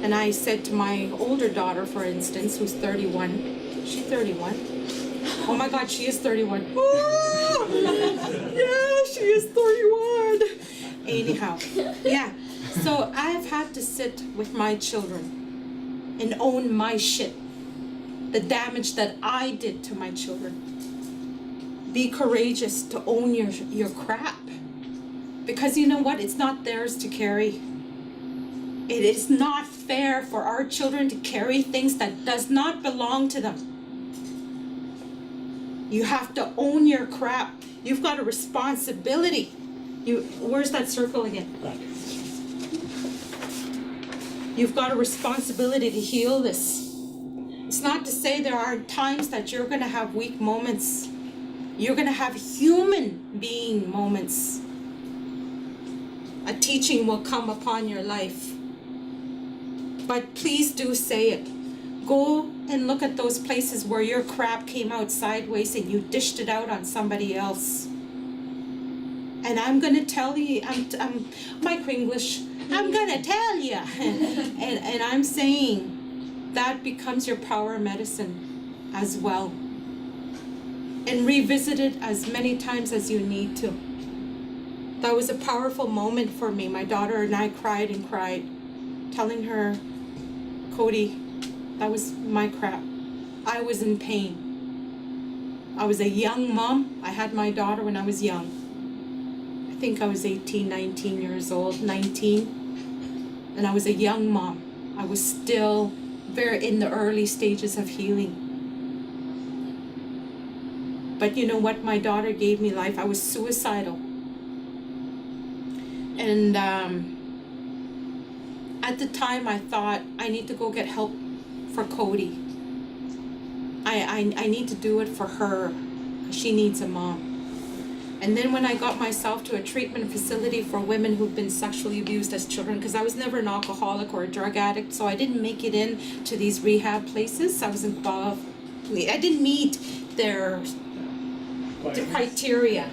And I said to my older daughter, for instance, who's 31. She's 31. Oh my God, she is 31. Oh, yeah, she is 31. Anyhow, yeah. So I've had to sit with my children and own my shit. The damage that I did to my children. Be courageous to own your crap. Because you know what? It's not theirs to carry. It is not fair for our children to carry things that does not belong to them. You have to own your crap. You've got a responsibility. Where's that circle again? You've got a responsibility to heal this. It's not to say there are times that you're going to have weak moments. You're going to have human being moments. A teaching will come upon your life. But please do say it. Go and look at those places where your crap came out sideways and you dished it out on somebody else. And I'm going to tell you, I'm micro-English, I'm going to tell you. and I'm saying that becomes your power medicine as well. And revisit it as many times as you need to. That was a powerful moment for me. My daughter and I cried and cried, telling her, Cody, that was my crap. I was in pain. I was a young mom. I had my daughter when I was young. I think I was 18, 19 years old, 19. And I was a young mom. I was still very in the early stages of healing. But you know what? My daughter gave me life. I was suicidal. And at the time I thought, I need to go get help for Cody. I need to do it for her. She needs a mom. And then when I got myself to a treatment facility for women who've been sexually abused as children, because I was never an alcoholic or a drug addict, so I didn't make it in to these rehab places. I didn't meet their criteria.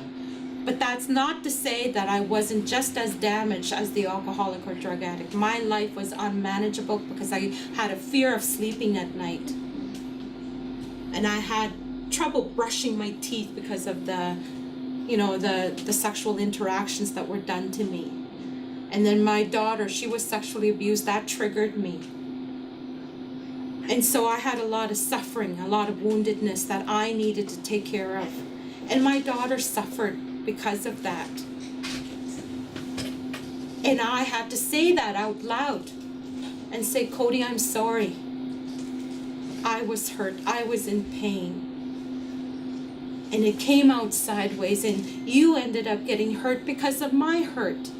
But that's not to say that I wasn't just as damaged as the alcoholic or drug addict. My life was unmanageable because I had a fear of sleeping at night. And I had trouble brushing my teeth because of the sexual interactions that were done to me. And then my daughter, she was sexually abused. That triggered me. And so I had a lot of suffering, a lot of woundedness that I needed to take care of. And my daughter suffered because of that. And I had to say that out loud and say, Cody, I'm sorry. I was hurt. I was in pain. And it came out sideways, and you ended up getting hurt because of my hurt,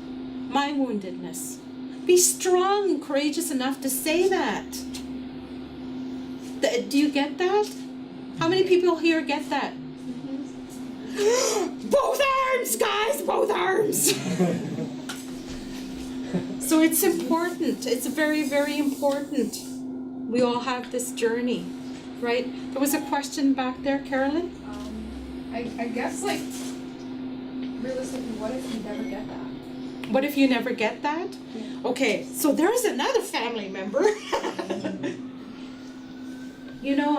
my woundedness. Be strong and courageous enough to say that. Do you get that? How many people here get that? Both arms, guys, both arms. So it's important. It's very, very important. We all have this journey, right? There was a question back there, Carolyn. I guess, like, realistically, what if you never get that? What if you never get that? Yeah. Okay, so there's another family member. You know,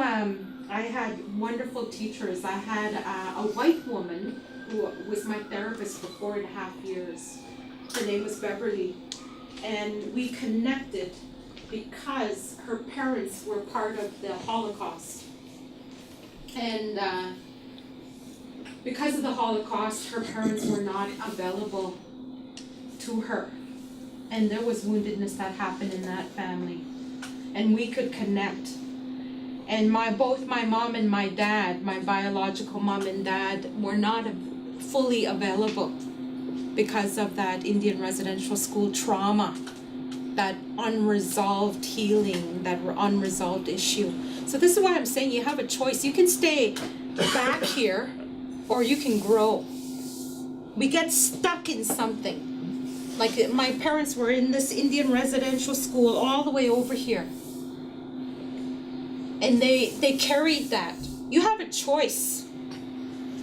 I had wonderful teachers. I had a white woman who was my therapist for 4.5 years. Her name was Beverly. And we connected because her parents were part of the Holocaust. And because of the Holocaust, her parents were not available to her. And there was woundedness that happened in that family. And we could connect. And both my mom and my dad, my biological mom and dad, were not fully available because of that Indian residential school trauma, that unresolved healing, that unresolved issue. So this is why I'm saying you have a choice. You can stay back here, or you can grow. We get stuck in something. Like my parents were in this Indian residential school all the way over here. And they carried that. You have a choice.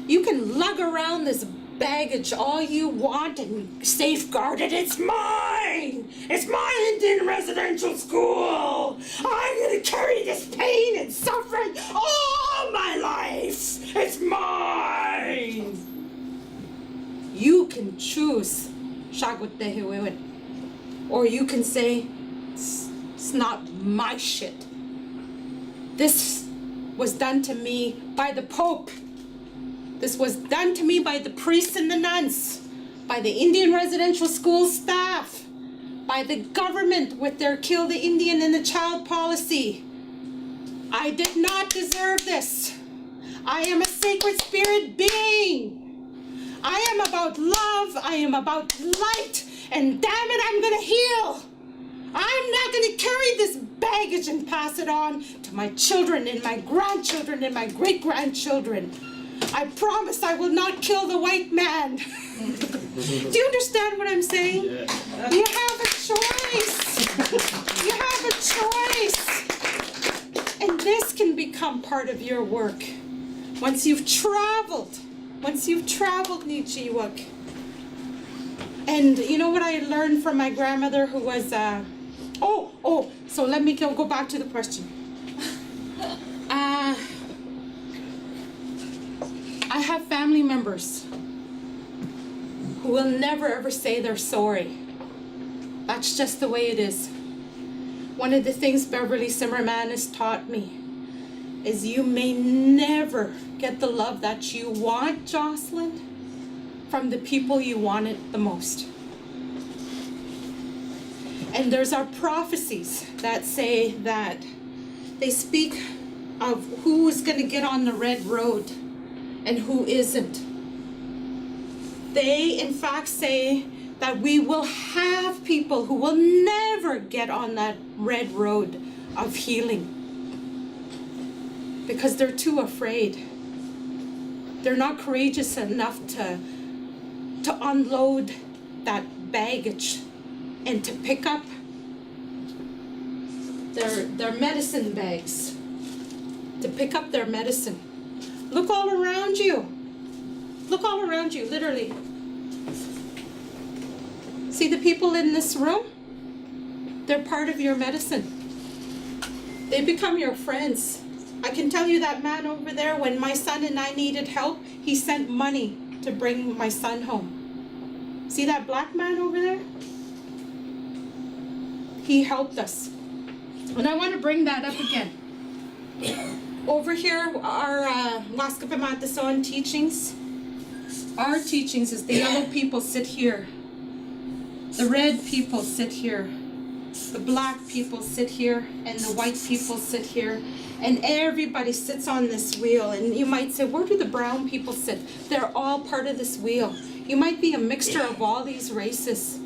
You can lug around this baggage all you want and safeguard it. It's mine! It's my Indian residential school! I'm gonna carry this pain and suffering all my life! It's mine! You can choose, or you can say, it's not my shit. This was done to me by the Pope. This was done to me by the priests and the nuns, by the Indian residential school staff, by the government with their kill the Indian and the child policy. I did not deserve this. I am a sacred spirit being. I am about love. I am about light. And damn it, I'm going to heal. I'm not going to carry this baggage and pass it on to my children and my grandchildren and my great-grandchildren. I promise I will not kill the white man. Do you understand what I'm saying? Yeah. You have a choice. You have a choice. And this can become part of your work. Once you've traveled Nichiwak. And you know what I learned from my grandmother who was, so let me go back to the question. I have family members who who will never ever say they're sorry. That's just the way it is. One of the things Beverly Zimmerman has taught me is you may never get the love that you want, Jocelyn, from the people you want it the most. And there's our prophecies that say that they speak of who is going to get on the red road and who isn't. They, in fact, say that we will have people who will never get on that red road of healing because they're too afraid. They're not courageous enough to unload that baggage and to pick up their medicine bags, to pick up their medicine. Look all around you. Look all around you, literally. See the people in this room? They're part of your medicine. They become your friends. I can tell you that man over there, when my son and I needed help, he sent money to bring my son home. See that black man over there? He helped us. And I want to bring that up again. Over here, our Waskapamatason teachings. Our teachings is the yellow people sit here. The red people sit here. The black people sit here. And the white people sit here. And everybody sits on this wheel. And you might say, where do the brown people sit? They're all part of this wheel. You might be a mixture of all these races.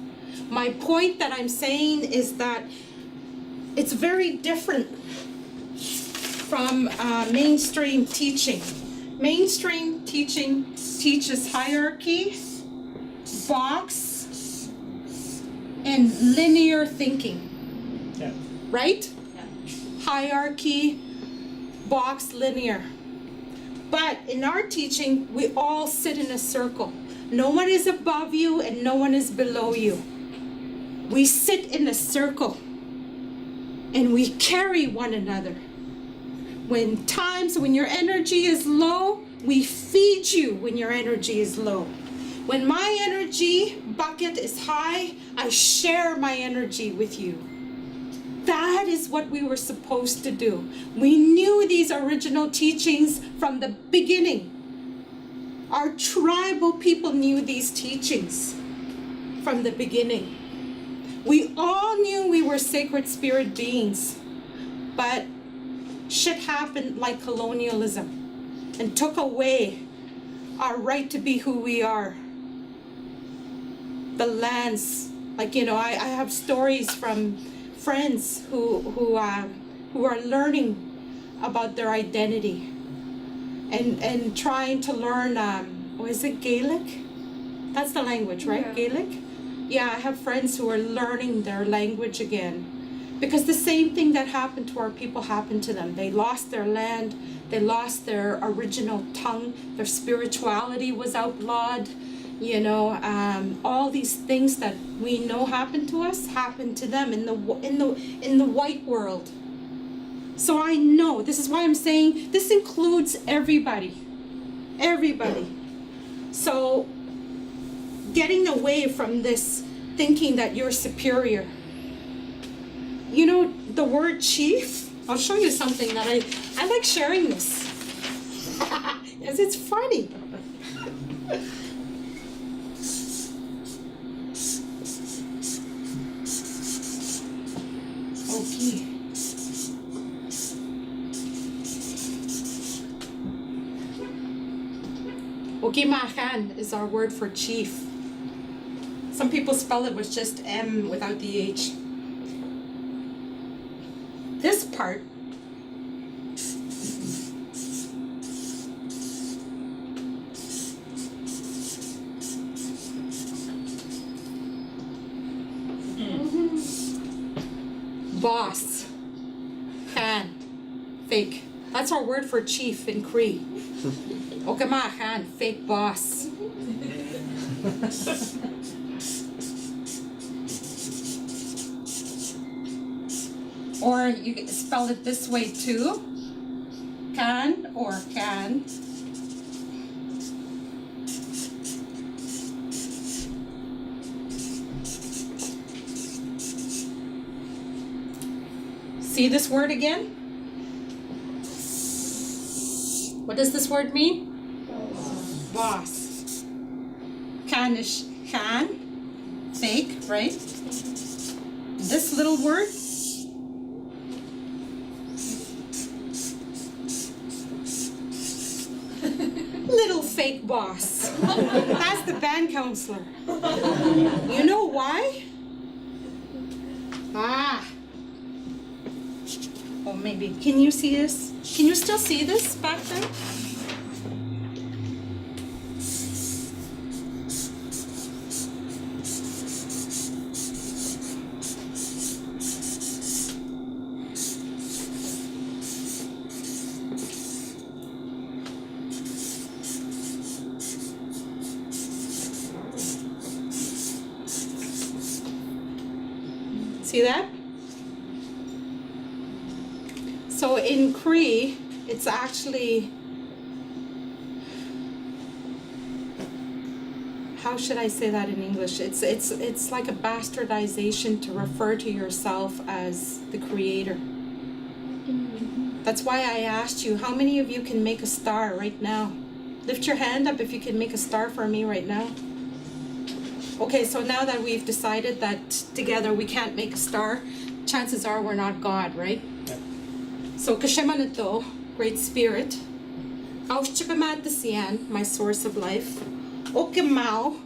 My point that I'm saying is that it's very different from mainstream teaching. Mainstream teaching teaches hierarchy, box, and linear thinking. Yeah. Right? Yeah. Hierarchy, box, linear. But in our teaching, we all sit in a circle. No one is above you and no one is below you. We sit in a circle and we carry one another. When your energy is low, we feed you when your energy is low. When my energy bucket is high, I share my energy with you. That is what we were supposed to do. We knew these original teachings from the beginning. Our tribal people knew these teachings from the beginning. We all knew we were sacred spirit beings, but shit happened like colonialism and took away our right to be who we are. The lands, like, you know, I have stories from friends who are learning about their identity and trying to learn, is it Gaelic? That's the language, right? Yeah. Gaelic? Yeah, I have friends who are learning their language again. Because the same thing that happened to our people happened to them. They lost their land, they lost their original tongue, their spirituality was outlawed. You know, all these things that we know happened to us happened to them in the white world. So I know, this is why I'm saying this includes everybody. Everybody. So getting away from this thinking that you're superior. You know, the word chief, I'll show you something that I like sharing this. Because it's funny. Okay. Okimahan is our word for chief. Some people spell it with just M without the H. This part boss, Khan, fake. That's our word for chief in Cree. Okama Khan, fake boss. Or you can spell it this way too. Can or can. See this word again? What does this word mean? Boss. Can is can, fake, right? This little word, little fake boss. That's the band counselor. You know why? Oh, maybe. Can you see this? Can you still see this back there? See that? So in Cree, it's actually, how should I say that in English? It's like a bastardization to refer to yourself as the creator. That's why I asked you, how many of you can make a star right now? Lift your hand up if you can make a star for me right now. Okay, so now that we've decided that together we can't make a star, chances are we're not God, right? Yeah. So Kashemanito, Great Spirit, Aushchipamatasian, my source of life, Okimau,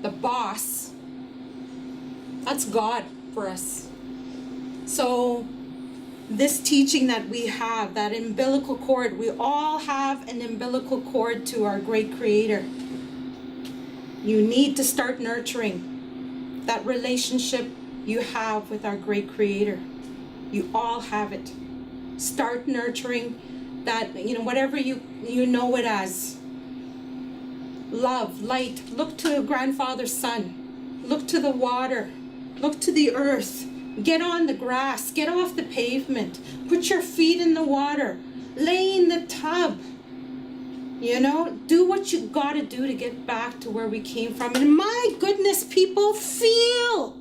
the boss, that's God for us. So this teaching that we have, that umbilical cord, we all have an umbilical cord to our great Creator. You need to start nurturing that relationship you have with our great Creator. You all have it. Start nurturing that, whatever you know it as. Love, light. Look to grandfather's son. Look to the water. Look to the earth. Get on the grass. Get off the pavement. Put your feet in the water. Lay in the tub. Do what you gotta do to get back to where we came from. And my goodness, people, feel.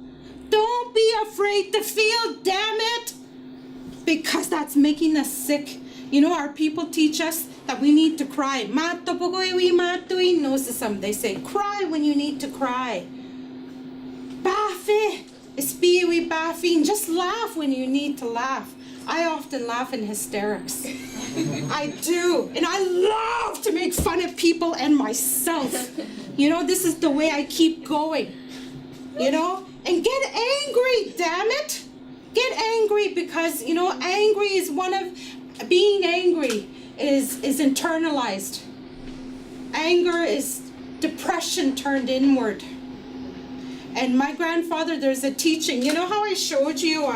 Don't be afraid to feel, damn it. Because that's making us sick. Our people teach us that we need to cry. They say, cry when you need to cry. Just laugh when you need to laugh. I often laugh in hysterics. I do. And I love to make fun of people and myself. This is the way I keep going. And get angry, damn it. Get angry because, angry is being angry is internalized. Anger is depression turned inward. And my grandfather, there's a teaching. How I showed you,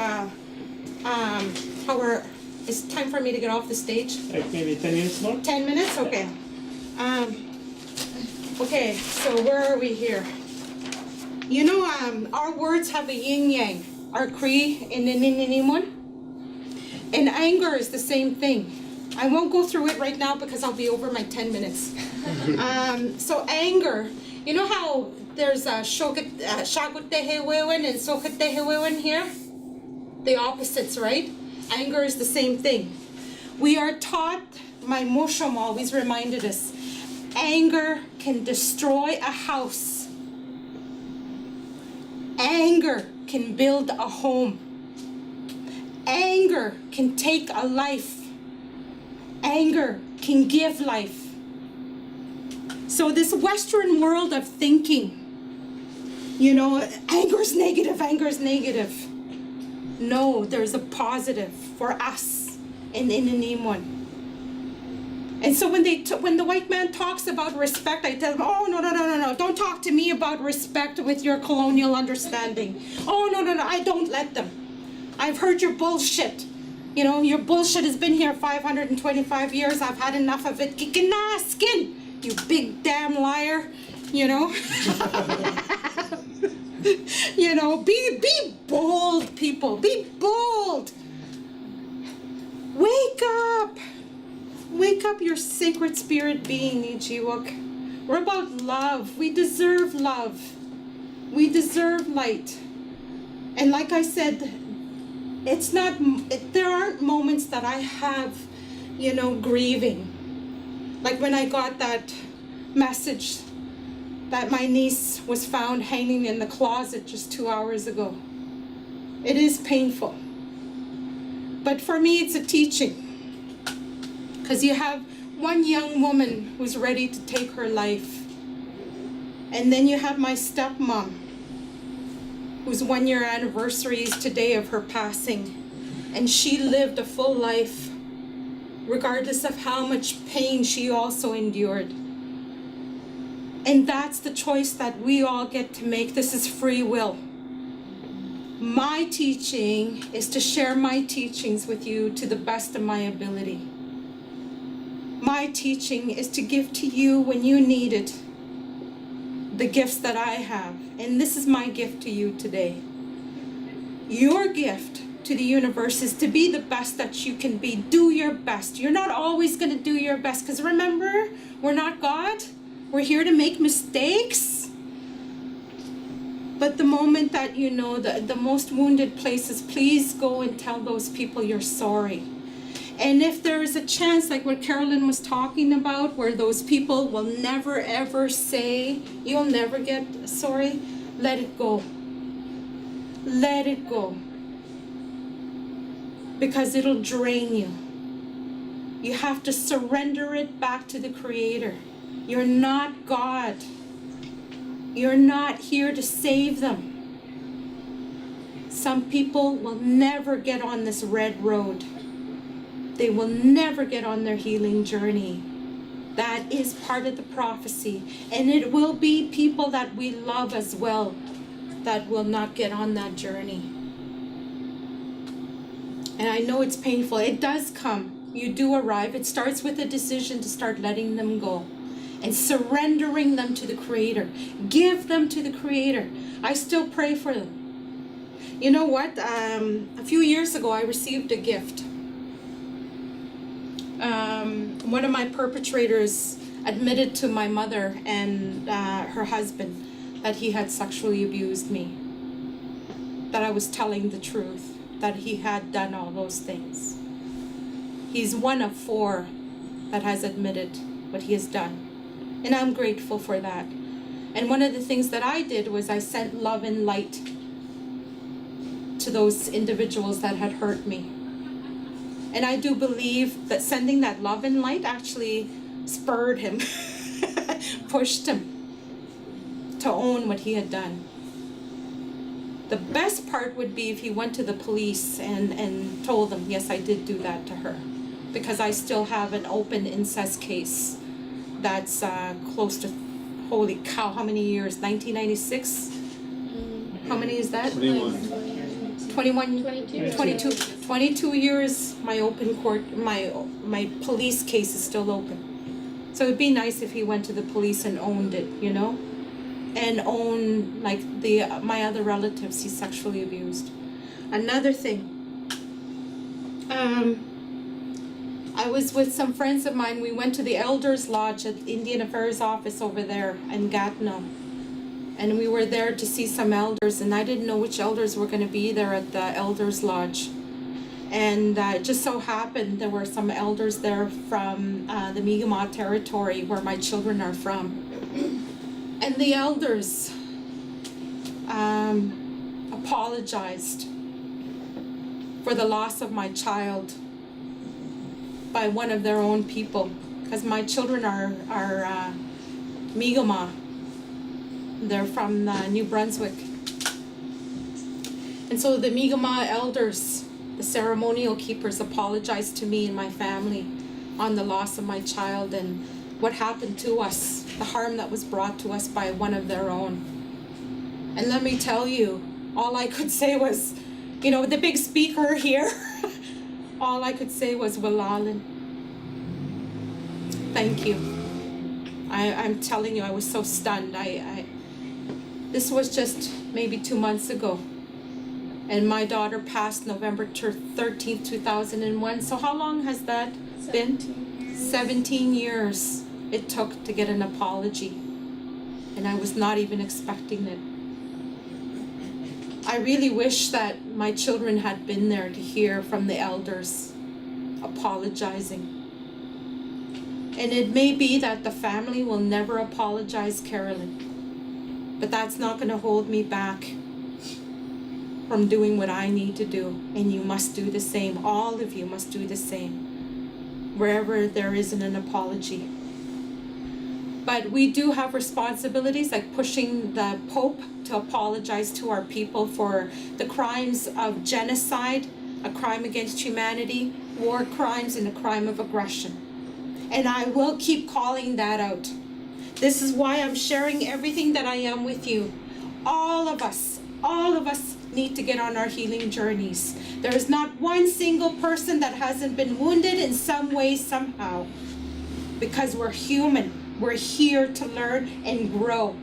it's time for me to get off the stage? Like maybe 10 minutes more? 10 minutes? Okay. Okay, so where are we here? Our words have a yin-yang. Our Cree and Nininimun. And anger is the same thing. I won't go through it right now because I'll be over my 10 minutes. So anger, how there's Shakutehewewen and Sokatehewewen here? The opposites, right? Anger is the same thing. We are taught, my Moshom always reminded us, anger can destroy a house. Anger can build a home. Anger can take a life. Anger can give life. So this Western world of thinking, anger is negative. No, there's a positive for us in Nininimun. And so when the white man talks about respect, I tell him, oh, no. Don't talk to me about respect with your colonial understanding. Oh, no. I don't let them. I've heard your bullshit. Your bullshit has been here 525 years. I've had enough of it. Skin, you big damn liar. Be bold, people. Be bold. Wake up. Wake up, your sacred spirit being, Ichiwak. We're about love. We deserve love. We deserve light. And like I said, it's not, there aren't moments that I have, grieving. Like when I got that message that my niece was found hanging in the closet just 2 hours ago. It is painful. But for me, it's a teaching. Because you have one young woman who's ready to take her life. And then you have my stepmom, whose 1 year anniversary is today of her passing. And she lived a full life, regardless of how much pain she also endured. And that's the choice that we all get to make. This is free will. My teaching is to share my teachings with you to the best of my ability. My teaching is to give to you when you need it the gifts that I have. And this is my gift to you today. Your gift to the universe is to be the best that you can be. Do your best. You're not always going to do your best, because remember, we're not God. We're here to make mistakes. But the moment that you know the most wounded places, please go and tell those people you're sorry. And if there is a chance, like what Carolyn was talking about, where those people will never ever say, you'll never get sorry, let it go. Let it go. Because it'll drain you. You have to surrender it back to the Creator. You're not God. You're not here to save them. Some people will never get on this red road. They will never get on their healing journey. That is part of the prophecy. And it will be people that we love as well that will not get on that journey. And I know it's painful. It does come. You do arrive. It starts with a decision to start letting them go and surrendering them to the Creator. Give them to the Creator. I still pray for them. You know what? A few years ago, I received a gift. One of my perpetrators admitted to my mother and her husband that he had sexually abused me, that I was telling the truth, that he had done all those things. He's one of 4 that has admitted what he has done. And I'm grateful for that. And one of the things that I did was I sent love and light to those individuals that had hurt me. And I do believe that sending that love and light actually spurred him, pushed him to own what he had done. The best part would be if he went to the police and told them, yes, I did do that to her. Because I still have an open incest case that's close to, holy cow, how many years? 1996? How many is that? 22 years. My open court, my police case is still open. So it'd be nice if he went to the police and owned it, you know, and own like my other relatives he sexually abused. Another thing, I was with some friends of mine. We went to the Elders Lodge at the Indian Affairs Office over there in Gatineau. And we were there to see some elders, and I didn't know which elders were going to be there at the Elders Lodge. And it just so happened there were some elders there from the Mi'kmaq territory where my children are from. And the elders apologized for the loss of my child by one of their own people, because my children are Mi'kmaq. They're from New Brunswick. And so the Mi'kmaq elders, the ceremonial keepers, apologized to me and my family on the loss of my child and what happened to us, the harm that was brought to us by one of their own. And let me tell you, all I could say was, you know, the big speaker here, all I could say was, Walalin. Thank you. I'm telling you, I was so stunned. This was just maybe 2 months ago. And my daughter passed November 13th, 2001. So how long has that been? 17 years it took to get an apology. And I was not even expecting it. I really wish that my children had been there to hear from the elders apologizing. And it may be that the family will never apologize, Carolyn, but that's not going to hold me back from doing what I need to do. And you must do the same. All of you must do the same, wherever there isn't an apology. But we do have responsibilities, like pushing the Pope to apologize to our people for the crimes of genocide, a crime against humanity, war crimes, and a crime of aggression. And I will keep calling that out. This is why I'm sharing everything that I am with you. All of us need to get on our healing journeys. There is not one single person that hasn't been wounded in some way, somehow. Because we're human. We're here to learn and grow.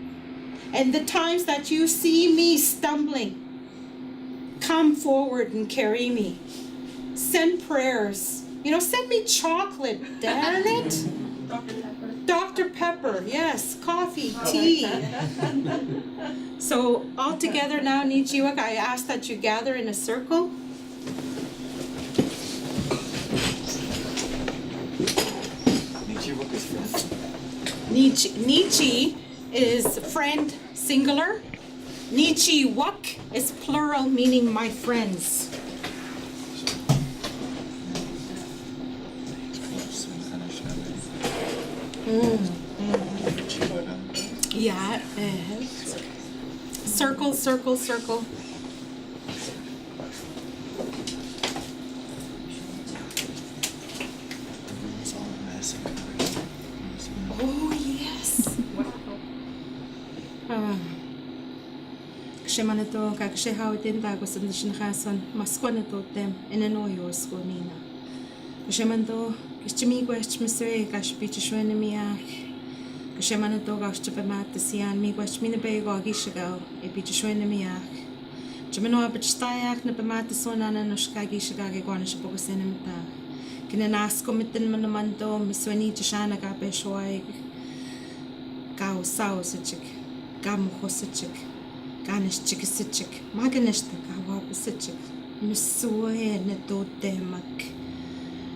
And the times that you see me stumbling, come forward and carry me. Send prayers. You know, send me chocolate, darn it. Dr. Pepper, yes, coffee, tea. So all together now, Nichiwak, I ask that you gather in a circle. Nichiwak is friend. Nichi is friend, singular. Nichiwak is plural, meaning my friends. Yeah. Circle, circle, circle. Oh, yes. Kasi man ito, kasi hawitin tago sa nakason, mas ko na to tem, inanoyos ko nina. Kasi man to, kasi mi question miswe, kasi pichishwe na miyak. Kasi man ito, kasi pamata mi question mi na ba yung gisagaw, pichishwe na miyak. Kasi man ito, pichtayak na pamata na nushka gisagaw, kaya na siya po kasi na mita. Kinanas ko mitin man naman to, miswe ni siya nagapeshoy. Kao sao sa chik, kamuho sa chik. Ganish chikisichik, maganishta kawapasichik, misue na totemak,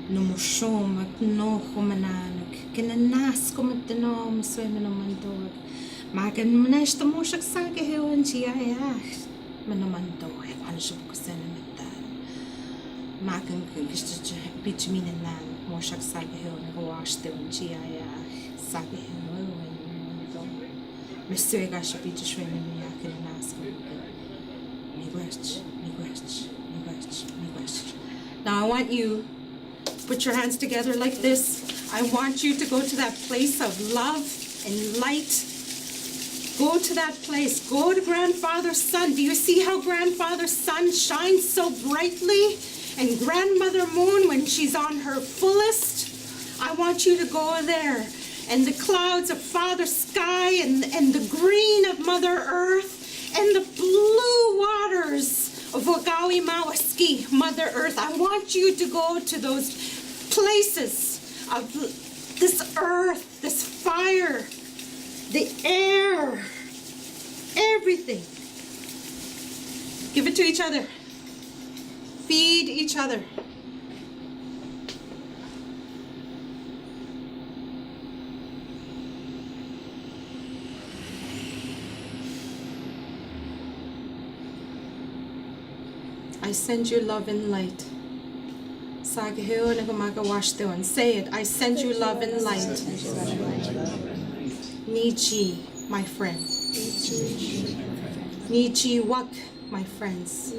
numushomak, no humananak, kinanas kumatino, misue manamandog, magan manashta moshak sagahill and giayach, manamandog, anashukusena mitan, magan kishta bichminanan, moshak sagahill, and washed them giayach, sagahill. Monsieur Gashi Pichishwe Miyak and ask me. Now I want you to put your hands together like this. I want you to go to that place of love and light. Go to that place. Go to Grandfather's Sun. Do you see how Grandfather's Sun shines so brightly? And Grandmother Moon, when she's on her fullest, I want you to go there. And the clouds of Father Sky and the green of Mother Earth and the blue waters of Wagawi Mawaski, Mother Earth. I want you to go to those places of this earth, this fire, the air, everything. Give it to each other. Feed each other. I send you love and light. Sagaheo na gumagawashteon. Say it. I send you love and light. Nichi, my friend. Nichiwak, my friends.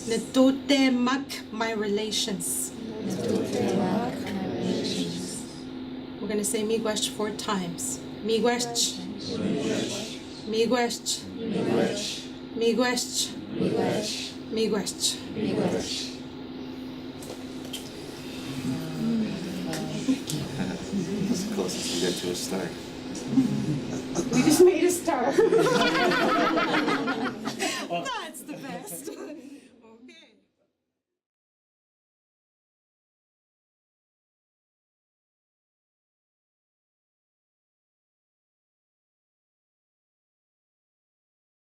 Netote mak, my relations. We're going to say miigwech 4 times. Miigwech. Miigwech. Miigwech. Miigwech. That's the closest we get to a start. We just